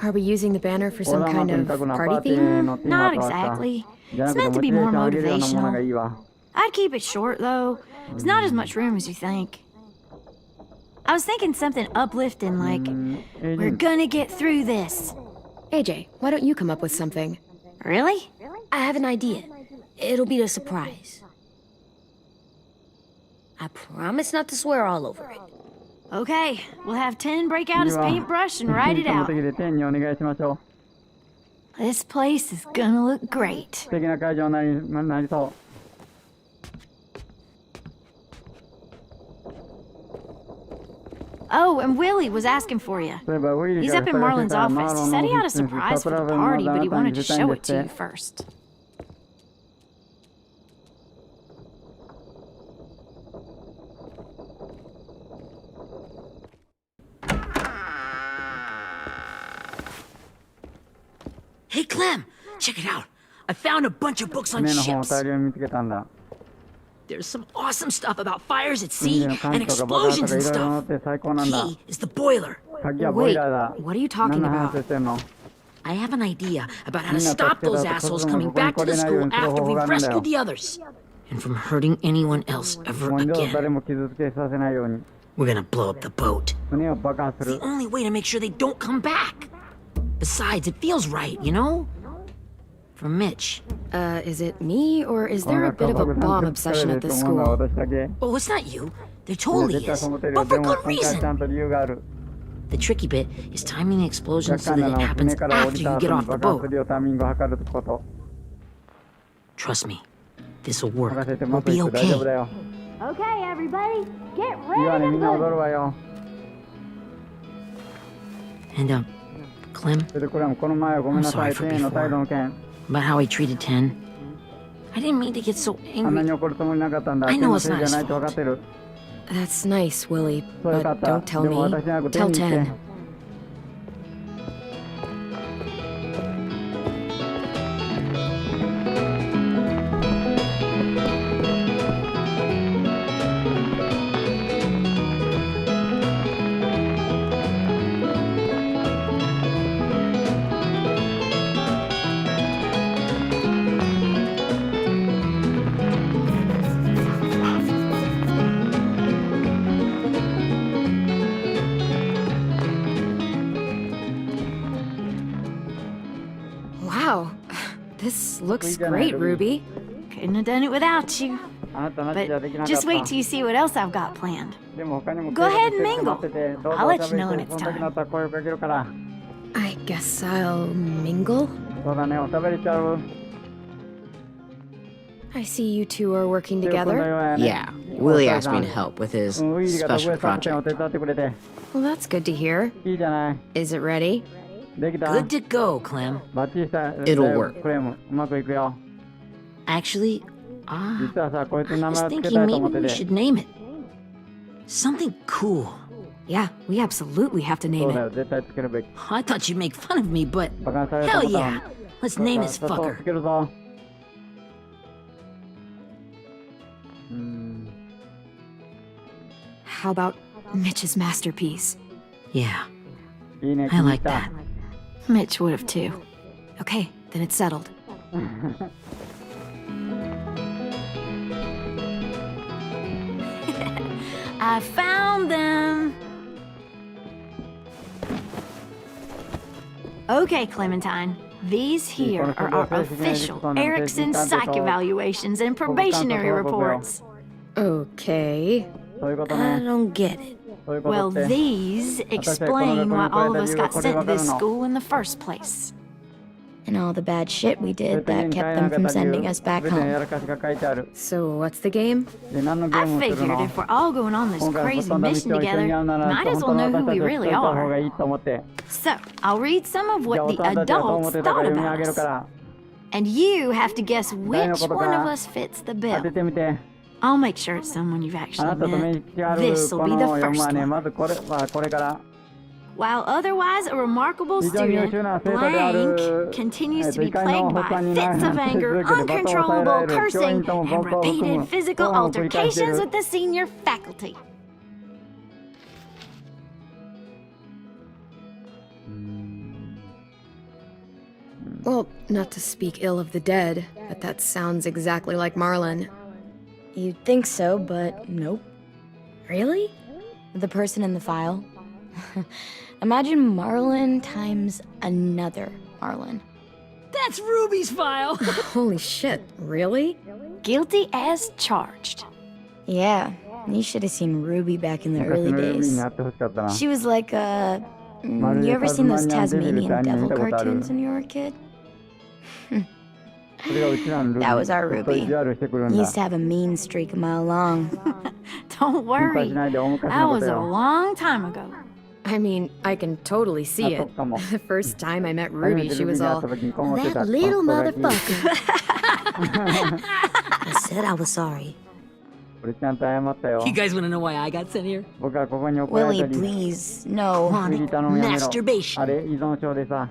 S9: Are we using the banner for
S1: 横
S9: some
S1: 断
S9: kind
S1: 幕に
S9: of
S1: 書くのはパ
S9: party
S1: ーティー
S9: theme?
S1: のテーマ
S8: Not
S1: とかさ。
S8: exactly.
S1: じゃな
S8: It's
S1: くて
S8: meant
S1: モ
S8: to
S1: チ
S8: be
S1: ベー
S8: more
S1: ションを上げるようなものが
S8: motivational.
S1: いいわ。
S8: I'd keep it short though. There's not as much room as you think. I was thinking something uplifting like, we're gonna get through this.
S9: AJ, why don't you come up with something?
S8: Really?
S5: I have an idea. It'll be a surprise. I promise not to swear all over it.
S8: Okay, we'll have 10 break out his
S1: いいわ。
S8: paintbrush and write it
S1: いつも
S8: out.
S1: 的で天にお願いしましょう。
S8: This place is gonna look great.
S1: 素敵な会場になりそう。
S8: Oh, and Willie was asking for you.
S1: そういえばウィリー
S8: He's
S1: から
S8: up in
S1: 探して
S8: Marlon's
S1: たら
S8: office.
S1: マー
S8: He
S1: ロン
S8: said
S1: の
S8: he
S1: オ
S8: had
S1: フ
S8: a
S1: ィスに
S8: surprise
S1: サプ
S8: for
S1: ライ
S8: the
S1: ズの
S8: party,
S1: あ
S8: but
S1: な
S8: he
S1: たに
S8: wanted to
S1: 見せたいん
S8: show
S1: で
S8: it
S1: す
S8: to
S1: っ
S8: you
S1: て。
S8: first.
S4: Hey, Clem, check it out. I found a bunch of books on
S1: 船の本を
S4: ships.
S1: 大量に見つけたんだ。
S4: There's some awesome stuff about fires at
S1: 海
S4: sea
S1: での艦
S4: and
S1: とか爆発と
S4: explosions
S1: か
S4: and
S1: いろいろ載っ
S4: stuff.
S1: て最高なんだ。
S4: Key is the boiler.
S1: 鍵はボイ
S9: Wait,
S1: ラーだ。
S9: what are you talking
S1: 何の
S9: about?
S1: 話してんの？
S4: I have an idea about how to
S1: みんな
S4: stop
S1: 助け
S4: those
S1: た後、
S4: assholes
S1: 子供
S4: coming
S1: がここ
S4: back
S1: に来
S4: to
S1: れ
S4: the
S1: ないよう
S4: school
S1: にする
S4: after
S1: 方法
S4: we've
S1: があるんだ
S4: rescued
S1: よ。
S4: the others. And from hurting anyone else ever
S1: もう二度と
S4: again.
S1: 誰も傷つけさせないように。
S4: We're gonna blow up the boat.
S1: 船を爆破す
S4: The
S1: る。
S4: only way to make sure they don't come back. Besides, it feels right, you know? For Mitch.
S9: Is it me, or is
S1: 音
S9: there a
S1: 楽
S9: bit
S1: は
S9: of a
S1: 爆弾
S9: bomb
S1: 作っ
S9: obsession
S1: て
S9: at
S1: る
S9: the
S1: と思うのは
S9: school?
S1: 私だけ。
S4: Oh, it's not you. There
S1: いや
S4: totally
S1: 絶対
S4: is.
S1: そう思ってるよ。
S4: But
S1: で
S4: for
S1: も
S4: good
S1: 今回ちゃ
S4: reason.
S1: んと理由がある。
S4: The tricky bit is timing the explosion
S1: 若
S4: so
S1: 干
S4: that
S1: な
S4: it
S1: の
S4: happens
S1: 船から降
S4: after
S1: り
S4: you
S1: た
S4: get
S1: 後に
S4: off the
S1: 爆発す
S4: boat.
S1: るよタイミングを測ること。
S4: Trust me, this'll work.
S1: 任せて
S4: We'll
S1: もっと
S4: be
S1: 行く大丈夫
S4: okay.
S1: だよ。
S8: Okay, everybody, get
S1: いいわ
S8: ready
S1: ね、
S8: to
S1: みんな踊
S8: move.
S1: るわよ。
S4: And, Clem,
S1: それでこれもこの前はごめんなさい、
S4: I'm sorry for
S1: 天の態度の件。
S4: about how I treated Ten. I didn't mean to get so
S1: あんな
S4: angry.
S1: に怒るつもりなかったんだ。
S4: I
S1: 天
S4: know
S1: の
S4: it's
S1: せい
S4: not
S1: じゃ
S4: his
S1: ないと分かってる。
S3: That's nice, Willie,
S1: そうよか
S3: but
S1: った。
S3: don't tell
S1: でも
S3: me.
S1: 私なんか手
S3: Tell
S1: に入れて
S3: Ten. Wow, this looks great, Ruby.
S8: Couldn't have done it without you.
S1: あなたなしじゃできな
S8: But
S1: かった。
S8: just wait till you see what else I've got planned.
S1: でも他にも
S8: Go ahead and
S1: 計画
S8: mingle.
S1: して待っててどうぞ
S8: I'll
S1: お
S8: let
S1: しゃべ
S8: you know
S1: り
S8: when
S1: して
S8: it's
S1: その時にな
S8: time.
S1: ったら声をかけるから
S3: I guess I'll mingle?
S1: そうだねおしゃべりちゃう
S3: I see you two are working
S1: テオ君の
S3: together.
S1: ようやね
S7: Yeah, Willie asked me to help with his
S1: ウィリーが特
S7: special
S1: 別作戦を
S7: project.
S1: 手伝ってくれて
S3: Well, that's good to hear.
S1: いいじゃない
S3: Is it ready?
S1: できた
S4: Good to go, Clem.
S1: バッチリした
S7: It'll work.
S1: クレームうまくいくよ
S4: Actually,
S1: 実はさこいつ
S4: I
S1: の名
S4: was
S1: 前を付け
S4: thinking
S1: たいと思
S4: maybe
S1: って
S4: we
S1: て
S4: should name it. Something cool.
S3: Yeah, we absolutely have to
S1: そ
S3: name
S1: うだ
S3: it.
S1: よ絶対つけるべき
S4: I thought you'd make fun of me, but
S1: バカにされた
S4: hell
S1: ことは
S4: yeah. Let's name this
S1: そうそう
S4: fucker.
S1: つけるぞ
S3: How about Mitch's masterpiece?
S4: Yeah,
S1: いいね
S4: I
S1: 気に入っ
S4: like
S1: た
S4: that.
S8: Mitch would have too.
S3: Okay, then it's settled.
S8: I found them. Okay, Clementine. These here are our official Erickson psych evaluations and probationary reports.
S3: Okay.
S1: そういうこと
S7: I
S1: ね
S7: don't get it.
S1: そういうこと
S8: Well,
S1: って
S8: these explain why all of us got sent to this school in the first place.
S5: And all the bad shit we
S1: 絶
S5: did
S1: 対
S5: that
S1: に
S5: kept
S1: 変えな
S5: them
S1: か
S5: from
S1: った理由
S5: sending us back
S1: 全てのや
S5: home.
S1: らかしが書いてある
S3: So, what's the game?
S1: で何のゲー
S8: I
S1: ムをする
S8: figured
S1: の
S8: if we're all going on this
S1: 今回
S8: crazy
S1: そんな道を
S8: mission
S1: 一緒に
S8: together,
S1: やるなら
S8: might as
S1: 本
S8: well
S1: 当
S8: know
S1: の
S8: who
S1: 私
S8: we
S1: たちを知っ
S8: really
S1: といた方が
S8: are.
S1: いいと思って
S8: So, I'll read some of
S1: じゃあ
S8: what
S1: お
S8: the
S1: さんたちはどう思っ
S8: adults
S1: てたか
S8: thought
S1: 読み上
S8: about
S1: げるか
S8: us.
S1: ら
S8: And you have to guess
S1: 誰の
S8: which
S1: こと
S8: one of
S1: か
S8: us fits the
S1: 当
S8: bill.
S1: ててみて
S8: I'll make sure it's someone you've
S1: あ
S8: actually
S1: なたと面
S8: met.
S1: 識ある
S8: This'll
S1: こ
S8: be
S1: の
S8: the
S1: 読む
S8: first
S1: はね
S8: one.
S1: まずこれはこれから
S8: While otherwise a remarkable
S1: 非常に優
S8: student,
S1: 秀な生徒である
S8: Blank continues to be
S1: 異界の
S8: plagued
S1: 発作
S8: by
S1: にな
S8: fits of
S1: り
S8: anger,
S1: 続けてバトンを抑えら
S8: uncontrollable
S1: れる教
S8: cursing,
S1: 員とも
S8: and
S1: 暴行を含
S8: repeated
S1: む
S8: physical
S1: 行為を繰り返してい
S8: altercations
S1: る
S8: with the senior faculty.
S3: Well, not to speak ill of the dead, but that sounds exactly like Marlon.
S5: You'd think so, but nope.
S3: Really?
S5: The person in the file. Imagine Marlon times another Marlon.
S4: That's Ruby's file.
S3: Holy shit, really?
S8: Guilty as charged.
S5: Yeah, you should have seen Ruby back in the
S1: 昔
S5: early
S1: のルビー
S5: days.
S1: に会ってほしかったな
S5: She was like you ever seen those Tasmanian devil cartoons when you were a kid?
S1: それがうちらのルビー
S5: That was our
S1: ずっと意地悪してくるん
S5: He
S1: だ
S5: used to have a mean streak a mile long.
S8: Don't
S1: 心配し
S8: worry.
S1: ないで大昔
S8: That
S1: のこ
S8: was
S1: と
S8: a
S1: よ
S8: long time ago.
S3: I mean, I can totally see it.
S1: かも
S3: The first time I met
S1: 初め
S3: Ruby,
S1: て
S3: she
S1: ルビー
S3: was
S1: に会っ
S3: all,
S1: た時にこう思ってた
S5: That little
S1: この子がいい
S5: motherfucker. I said I was sorry.
S1: 俺ちゃんと謝ったよ
S4: You guys want to know why I got sent here?
S1: 僕はここに怒られ
S5: Willie,
S1: たり
S5: please, no.
S1: ウィリー頼むやめろ
S4: Masturbation.
S1: あれ依存症でさ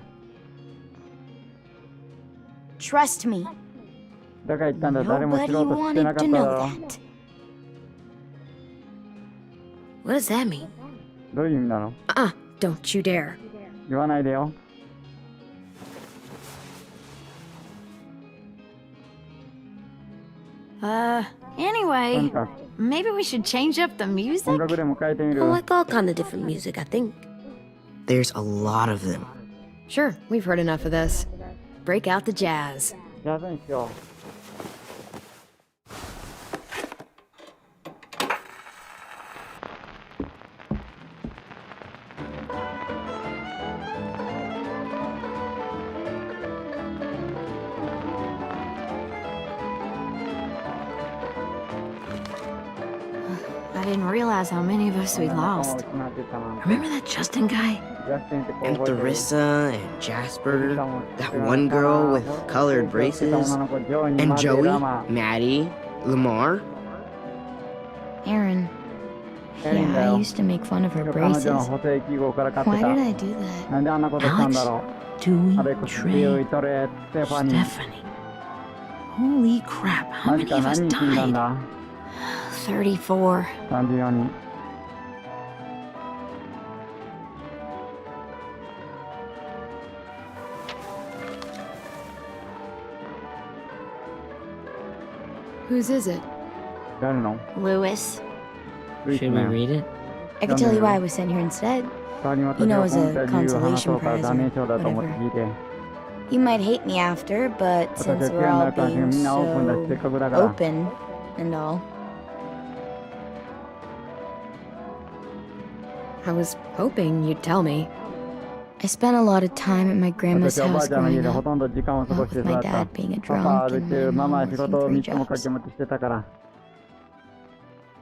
S5: Trust me.
S1: だから言ったんだ誰も知
S5: Nobody
S1: ろうとしてな
S5: wanted
S1: かっ
S5: to
S1: ただ
S5: know
S1: ろ
S5: that.
S7: What does that mean?
S1: どういう意味なの
S3: don't you dare.
S1: 言わないでよ と
S8: Anyway,
S1: にかく
S8: maybe we should change up the music?
S1: 音楽でも変えてみる
S7: I like all kind of different music, I think. There's a lot of them.
S3: Sure, we've heard enough of this. Break out the jazz.
S1: ジャズにしよ
S8: I didn't realize how many of us
S1: う
S8: we'd
S1: 仲間を
S8: lost.
S1: 失ってたな
S7: Remember that Justin guy?
S1: ジャスティンってこう
S7: And
S1: 覚えてる
S7: Theresa and Jasper? That one girl with colored braces? And Joey? Maddie? Lamar?
S5: Aaron, Yeah, I used to make fun of her
S1: 彼女
S5: braces.
S1: の補正記号から買って
S5: Why
S1: た。
S5: did I do that?
S1: なんであんなことしたんだろう。
S4: Dewey,
S1: アレックス、デューイ、
S4: Trey,
S1: トレ、ステファニー。
S4: Stephanie. Holy crap, how
S1: マジ
S4: many
S1: か
S4: of
S1: 何
S4: us
S1: 人死んだん
S4: died?
S1: だ。
S9: 34.
S1: 34人。
S9: Whose is it?
S1: 誰の
S8: Lewis.
S1: ルイス
S4: Should we
S1: ね。
S4: read it?
S5: I could tell you why I was sent here instead.
S1: 代わりに私
S5: You know,
S1: は
S5: as
S1: 今
S5: a
S1: 回理由を話そうから
S5: consolation
S1: 断念しようだと思って
S5: prize
S1: 聞いて。
S5: You might hate me after, but
S1: 私は
S5: since
S1: 嫌い
S5: we're
S1: にな
S5: all
S1: るかもしれない。
S5: being
S1: みんなオープンだし、せっ
S5: so
S1: かくだから。
S5: open and all,
S9: I was hoping you'd tell me.
S5: I spent a lot of time at my
S1: 私
S5: grandma's
S1: はおばあ
S5: house
S1: ちゃんの家
S5: growing
S1: でほ
S5: up.
S1: とんど時間を過ご
S5: Well,
S1: して
S5: with
S1: 育
S5: my
S1: った。
S5: dad being a
S1: パパ
S5: drunk
S1: は
S5: and
S1: 宇
S5: my
S1: 宙、ママ
S5: mom
S1: は仕
S5: looking
S1: 事を
S5: for
S1: 3つも掛
S5: jobs.
S1: け持ちしてたから。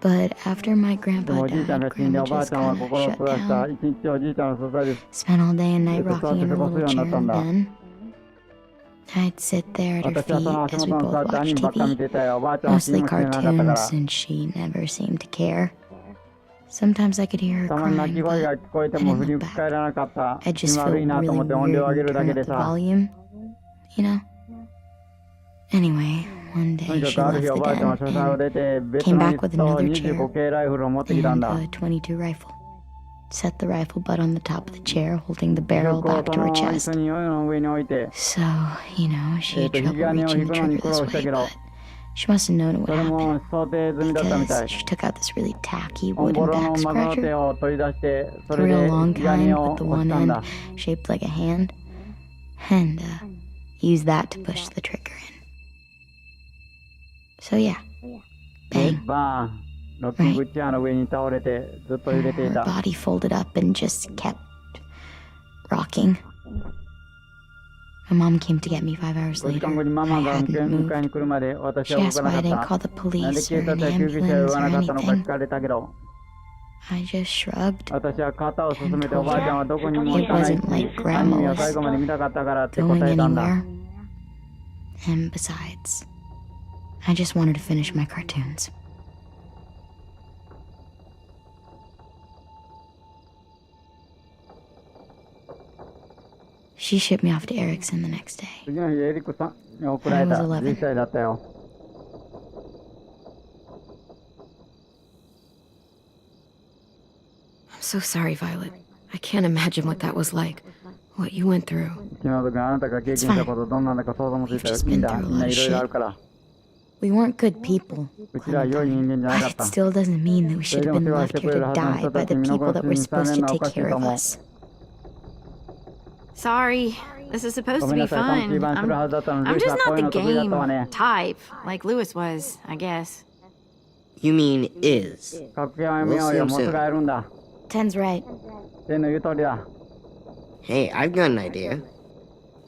S5: But after my
S1: でも
S5: grandpa
S1: おじいちゃん
S5: died,
S1: が死んで、お
S5: grandma
S1: ばあ
S5: just
S1: ちゃんは
S5: kind
S1: 心を
S5: of
S1: 閉
S5: shut
S1: ざした。
S5: down.
S1: 一日おじいちゃんの素材です。
S5: Spent all day and night
S1: It's a
S5: rocking in her
S1: sort of
S5: little chair in the
S1: tanda.
S5: den. I'd sit there at her
S1: 私は
S5: feet
S1: その足
S5: as we
S1: 元に座
S5: both
S1: ってア
S5: watched
S1: ニメばっか見
S5: TV.
S1: てたよ。おばあちゃんは死に
S5: Mostly
S1: もしなかったから。
S5: cartoons, and she never seemed to care. Sometimes I could hear her
S1: たまに泣
S5: crying,
S1: き声が
S5: but
S1: 聞こえても振り返らなかった。
S5: I'd
S1: 気
S5: just
S1: 悪
S5: feel
S1: いなと
S5: really
S1: 思って音
S5: weird
S1: 量を上げ
S5: and
S1: るだ
S5: turn
S1: け
S5: up
S1: で
S5: the
S1: さ。
S5: volume, Anyway, one
S1: と
S5: day
S1: にか
S5: she
S1: くある
S5: left
S1: 日
S5: the
S1: おばあちゃんは
S5: den
S1: 書斎を
S5: and
S1: 出て、ベッド
S5: came
S1: の
S5: back
S1: 椅
S5: with
S1: 子と
S5: another
S1: 25
S5: chair
S1: 系ライフルを持ってきたん
S5: and
S1: だ。
S5: a .22 rifle. Set the rifle butt on the top of the chair, holding the
S1: 記
S5: barrel
S1: 憶を
S5: back
S1: そ
S5: to
S1: の
S5: her
S1: 椅
S5: chest.
S1: 子にの上に置いて、
S5: So, you know, she had
S1: 引き
S5: trouble
S1: 金を
S5: reaching
S1: 引
S5: the
S1: くのに
S5: trigger
S1: 苦労
S5: this
S1: した
S5: way,
S1: けど、
S5: but she must have known it
S1: そ
S5: would
S1: れ
S5: happen
S1: も想定済みだったみた
S5: because
S1: い。
S5: she took out this really tacky
S1: オン
S5: wooden
S1: ボロの
S5: back
S1: 窓の手
S5: scratcher
S1: を取り出して、そ
S5: for
S1: れ
S5: a
S1: で
S5: long
S1: 引き金
S5: kind
S1: を
S5: with the
S1: 押し
S5: one
S1: たん
S5: end
S1: だ。
S5: shaped like a hand, and use that to push the trigger in. So yeah,
S1: で
S5: bang.
S1: バーン。ロッキングチェアの上に倒れて、ずっと揺れてい
S5: Her
S1: た。
S5: body folded up and just kept rocking. My mom came to get me 5 hours
S1: 5時
S5: later.
S1: 間後に
S5: I
S1: ママが
S5: hadn't
S1: 迎え
S5: moved.
S1: に来るまで私
S5: She
S1: は動
S5: asked
S1: か
S5: why
S1: な
S5: I
S1: か
S5: didn't
S1: っ
S5: call
S1: た。
S5: the
S1: なんで
S5: police
S1: 警
S5: or
S1: 察
S5: an
S1: や救急車を
S5: ambulance
S1: 呼ば
S5: or
S1: なかったのか
S5: anything.
S1: 聞かれたけど、
S5: I just shrugged.
S1: 私は肩を進めておばあちゃんはどこにも行かない。
S5: It wasn't like
S1: アニ
S5: Grandma
S1: メを
S5: was
S1: 最後まで見たかったからって
S5: going
S1: 答えたんだ。
S5: anywhere. And besides, I just wanted to finish my cartoons. She shipped me off to Erickson the next day.
S1: 次の日エリックさんに送られた。
S5: I was 11.
S1: 11歳だったよ。
S9: I'm so sorry, Violet. I can't imagine what that was like. What you went through.
S1: 気の毒なあなたが経験したことどんなんだか想像もついたらいいんだ。みんないろいろあるから。
S5: We weren't good people.
S1: うちらは良い人間じゃなか
S5: But
S1: った。
S5: it still doesn't mean that we
S1: それ
S5: should
S1: で
S5: have
S1: も
S5: been
S1: 世話し
S5: left
S1: てく
S5: here
S1: れる
S5: to
S1: はずの
S5: die
S1: 人
S5: by
S1: たち
S5: the
S1: に見
S5: people
S1: 残
S5: that
S1: し
S5: were
S1: にされ
S5: supposed
S1: る
S5: to
S1: のはお
S5: take
S1: かしい
S5: care
S1: と
S5: of
S1: 思う。
S5: us.
S8: Sorry, this is supposed
S1: ご
S8: to
S1: めん
S8: be
S1: なさい、楽しい
S8: fun.
S1: 晩するはずだったのに、
S8: I'm
S1: ルイス
S8: just
S1: はこう
S8: not
S1: いうの
S8: the
S1: 得意だったわ
S8: game
S1: ね。
S8: type, like Lewis was, I guess.
S11: You mean is?
S1: 格言はやめようよ、もうすぐ会えるんだ。
S5: Ten's right.
S1: 天の言う通りだ。
S11: Hey, I've got an idea.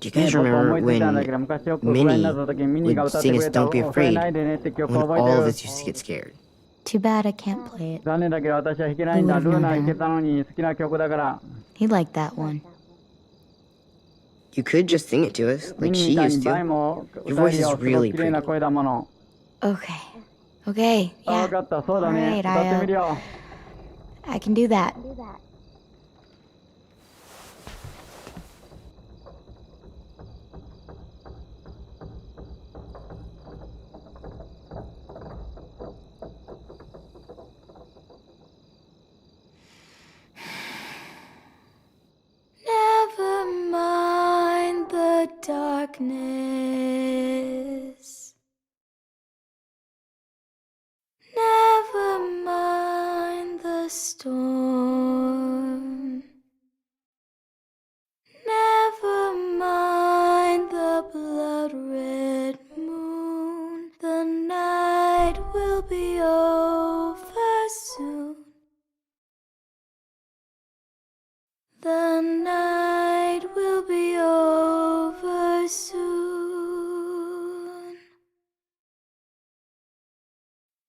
S11: Do you
S1: ね
S11: guys
S1: 僕は思
S11: remember
S1: いついたんだけ
S11: when
S1: ど、昔よく不安になった時にミニが
S11: would
S1: 歌って
S11: sing
S1: く
S11: us
S1: れた
S11: Don't Be
S1: 恐れ
S11: Afraid
S1: ないでねって曲
S11: when
S1: 覚え
S11: all of
S1: て
S11: us used to get scared?
S5: Too bad I can't play it.
S1: 残念だけど私は弾けないんだ。ルーナ弾けたのに好きな曲だから。
S5: He liked that one.
S11: You could just sing it to us,
S1: ミ
S11: like
S1: ニ
S11: she
S1: みたい
S11: used
S1: にバイ
S11: to.
S1: も
S11: Your
S1: 歌
S11: voice
S1: える
S11: is
S1: よ。すごく
S11: really
S1: 綺麗な
S11: pretty.
S1: 声だもの。
S5: Okay. Okay,
S1: あ、
S5: yeah.
S1: わかった。そうだね。
S5: Alright,
S1: 歌ってみるよ。
S5: I can do that. Never mind the darkness. Never mind the storm. Never mind the blood red moon. The night will be over soon. The night will be over soon.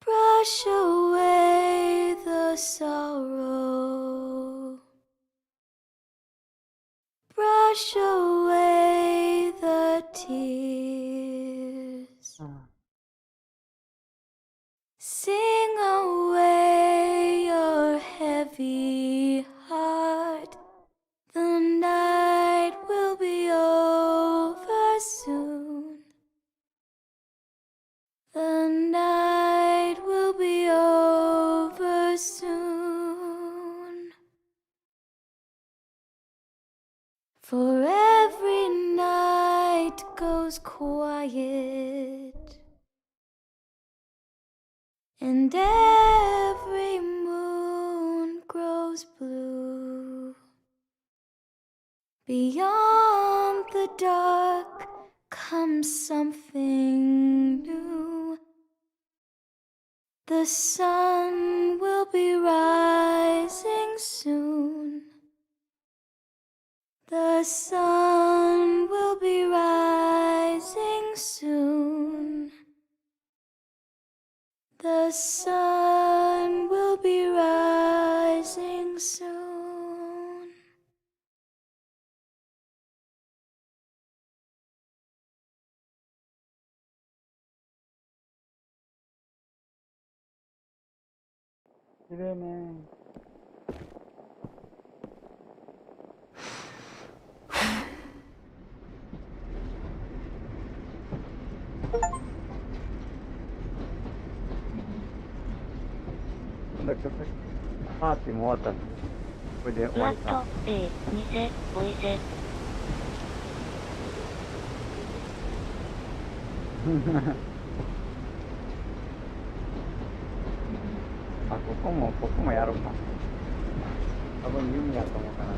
S5: Brush away the sorrow. Brush away the tears. Sing away your night goes quiet, and every moon grows blue. Beyond the dark comes something new. The sun will be rising soon. The sun will be rising soon. The sun will be rising soon.
S1: 파티 뭐 왔다. 어디
S2: フラッ
S1: 왔다.
S2: ト A 偽ボイゼ
S1: 아, ここもやろうか。多分弓やと思うから。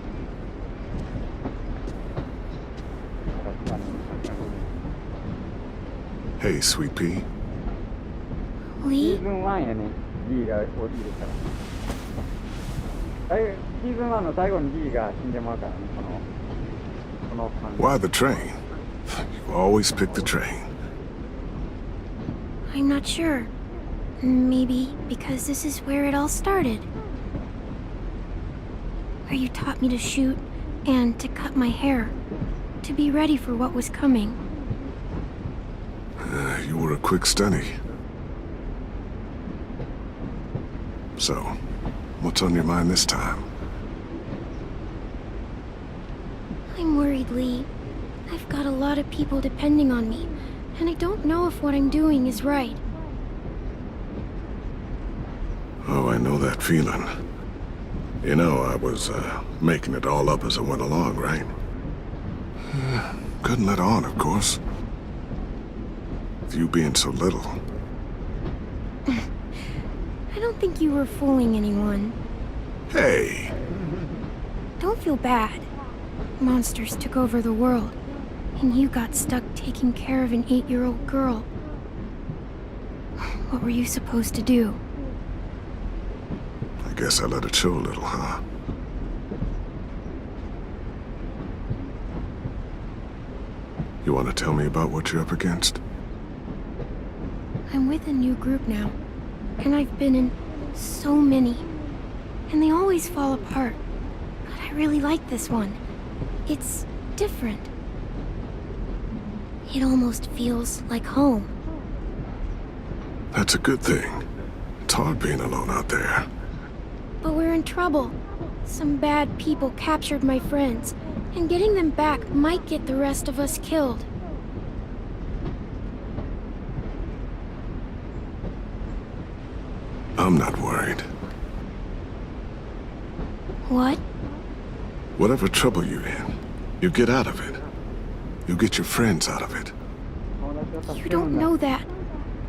S1: 確かに。
S6: Hey, Sweet Pea.
S1: シ
S5: Lee?
S1: ーズン1やね、G が降りるから。シーズン1の最後に G が死んでまうからね、この感じ。
S6: Why the train? You always pick the train.
S5: I'm not sure. Maybe because this is where it all started. Where you taught me to shoot and to cut my hair. To be ready for what was coming.
S6: You were a quick study. So, what's on your mind this time?
S5: I'm worried, Lee. I've got a lot of people depending on me, and I don't know if what I'm doing is right.
S6: Oh, I know that feeling. You know, I was making it all up as I went along, right? Couldn't let on, of course. With you being so little.
S5: I don't think you were fooling anyone.
S6: Hey!
S5: Don't feel bad. Monsters took over the world, and you got stuck taking care of an 8-year-old girl. What were you supposed to do?
S6: I guess I let it show a little, huh? You want to tell me about what you're up against?
S5: I'm with a new group now, and I've been in so many, and they always fall apart. But I really like this one. It's different. It almost feels like home.
S6: That's a good thing. It's hard being alone out there.
S5: But we're in trouble. Some bad people captured my friends, and getting them back might get the rest of us killed.
S6: I'm not worried.
S5: What?
S6: Whatever trouble you're in, you get out of it. You get your friends out of it.
S5: You don't know that.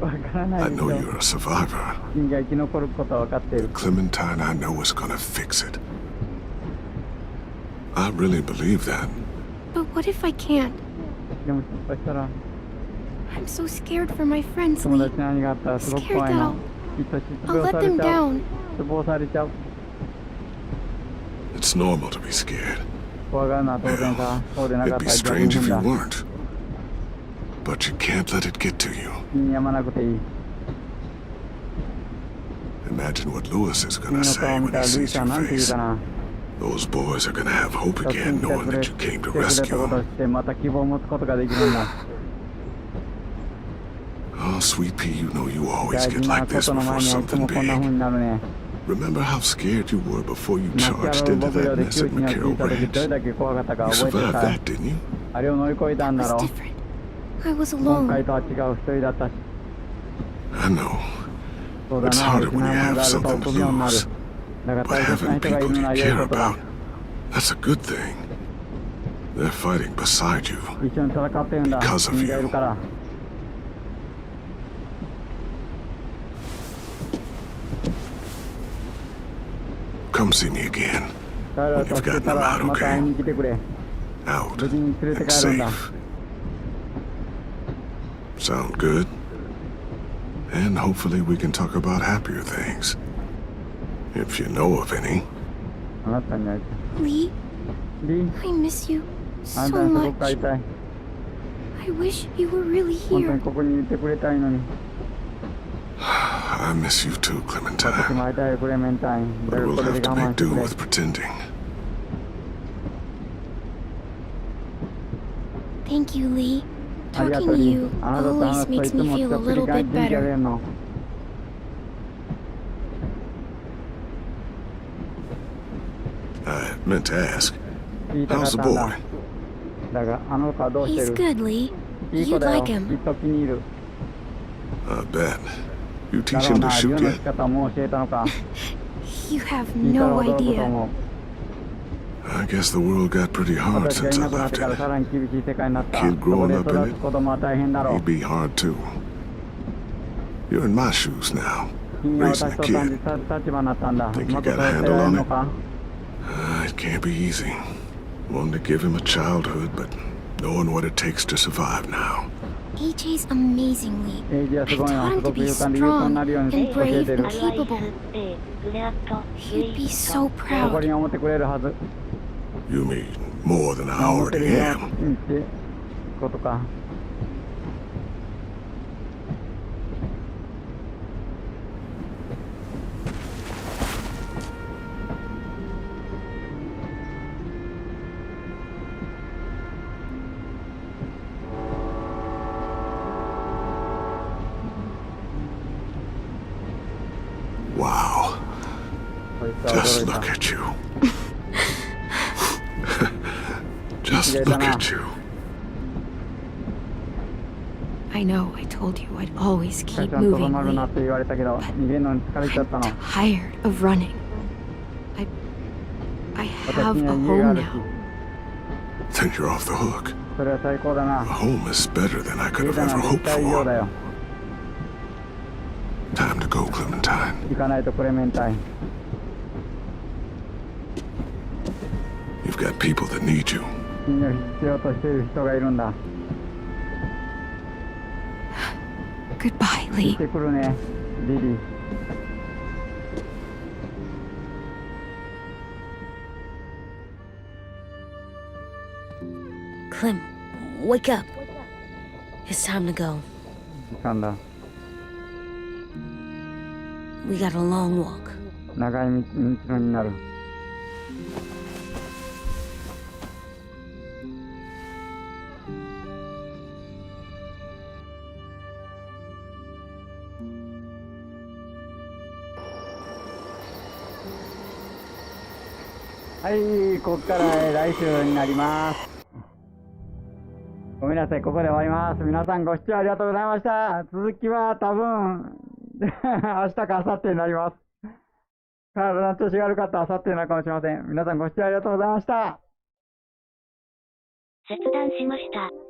S6: I know you're a survivor. The Clementine I know is gonna fix it. I really believe that.
S5: But what if I can't? I'm so scared for my friends, Lee. Scared that I'll let them down.
S6: It's normal to be scared. Hell, it'd be strange if you weren't. But you can't let it get to you. Imagine what Lewis is gonna say when he sees your face. Those boys are gonna have hope again, knowing that you came to rescue them. Oh, Sweet Pea, you know you always get like this before something big. Remember how scared you were before you charged into that mess at McCarroll Ranch? You survived that, didn't you?
S5: It was different. I was alone.
S6: I know. It's harder when you have something to lose. But having people you care about, that's a good thing. They're fighting beside you.
S1: 一緒に戦ってるんだ。
S6: Because of
S1: 君がいるから。
S6: Come see me again
S1: 彼ら
S6: when
S1: と
S6: you've
S1: して
S6: gotten
S1: た
S6: them
S1: ら
S6: out,
S1: また会い
S6: okay?
S1: に来てくれ。
S6: Out
S1: 無事に連れて
S6: and
S1: 帰るんだ。
S6: safe. Sound good? And hopefully we can talk about happier things. If you know of any.
S1: あなたに会いたい。
S5: Lee,
S1: リー、
S5: I miss you
S1: あな
S5: so
S1: たにすごく会い
S5: much.
S1: たい。
S5: I wish you were really
S1: 本当
S5: here.
S1: にここにいてくれたいのに。
S6: I miss you too,
S1: 私
S6: Clementine.
S1: も会いたいよ、クレメンタイン。だ
S6: But
S1: から
S6: we'll
S1: これ
S6: have
S1: で
S6: to
S1: 我慢
S6: make
S1: してく
S6: do
S1: れ。
S6: with pretending.
S5: Thank you, Lee.
S1: ありが
S5: Talking
S1: とう、
S5: to
S1: リ
S5: you
S1: ー。あなたと
S5: always
S1: 話すとい
S5: makes
S1: つ
S5: me
S1: も
S5: feel
S1: ちょ
S5: a
S1: っぴり
S5: little
S1: 元
S5: bit
S1: 気が出
S5: better.
S1: るの。
S6: I meant to ask,
S1: 言いたかっ
S6: how's
S1: た
S6: the
S1: んだ。
S6: boy?
S1: だが、あの子はどうして
S5: He's
S1: る？
S5: good, Lee.
S1: いい子
S5: You'd
S1: だよ。
S5: like
S1: きっ
S5: him.
S1: と気に入る。
S6: I bet. You
S1: だ
S6: teach
S1: ろう
S6: him to
S1: な、
S6: shoot
S1: 銃の
S6: yet?
S1: 仕方も教えたのか。
S5: You have
S1: 聞いたら
S5: no
S1: 驚くと
S5: idea.
S1: 思う。
S6: I guess the world got pretty hard
S1: 私が
S6: since
S1: い
S6: I
S1: なくなっ
S6: left
S1: てから
S6: it.
S1: さらに厳しい世界になった。
S6: Kid
S1: そこ
S6: growing
S1: で
S6: up in
S1: 育
S6: it.
S1: つ子供は大変だろう。
S6: He'd be hard too. You're in my shoes now,
S1: 君が
S6: raising
S1: 私
S6: a
S1: と
S6: kid.
S1: 立場になったんだ。う
S6: Think you
S1: まく
S6: got
S1: 育
S6: a
S1: てら
S6: handle
S1: れる
S6: on
S1: の
S6: it?
S1: か？
S6: It can't be easy. Wanting to give him a childhood, but knowing what it takes to survive now.
S5: AJ's amazing, Lee.
S1: エイジは
S5: I
S1: すごいな。
S5: taught
S1: す
S5: him
S1: ご
S5: to
S1: く
S5: be
S1: 勇敢で勇敢になるよう
S5: strong
S1: に
S5: and
S1: 教え
S5: brave
S1: てる。
S5: and capable. He'd be so
S1: 誇
S5: proud.
S1: りに思ってくれるはず。
S6: You mean more than I
S1: 思ってる
S6: already
S1: よ
S6: am.
S1: ってことか。
S6: Wow.
S1: こいつは
S6: Just
S1: 驚い
S6: look
S1: た。
S6: at you. Just look at you.
S9: I know I told you I'd always
S1: ちゃ
S9: keep
S1: んとど
S9: moving,
S1: まるな
S9: Lee.
S1: って言われたけど、逃げるのに疲れちゃったの。
S9: Tired of running. I
S1: 私
S9: have
S1: に
S9: a
S1: は家があ
S9: home
S1: るし、
S9: now.
S6: Then you're off the hook.
S1: それは最高だ
S6: A
S1: な。
S6: home is better than I could
S1: 家
S6: have
S1: だな
S6: ever
S1: んて絶
S6: hoped
S1: 対いいようだ
S6: for.
S1: よ。
S6: Time to go, Clementine.
S1: 行かないとクレメンタイン。
S6: You've got people that need you.
S1: 君を必要としている人がいるんだ。
S9: Goodbye,
S1: 行っ
S9: Lee.
S1: てくるね、リリー。
S7: Clem, wake up. It's time to go.
S1: 時間だ。
S7: We got a long walk.
S1: 長い道のりになる。 はい、ここから来週になります。ごめんなさい、ここで終わります。皆さんご視聴ありがとうございました。続きは多分、明日か明後日になります。体の調子が悪かったら明後日になるかもしれません。皆さんご視聴ありがとうございました。
S2: 切断しました。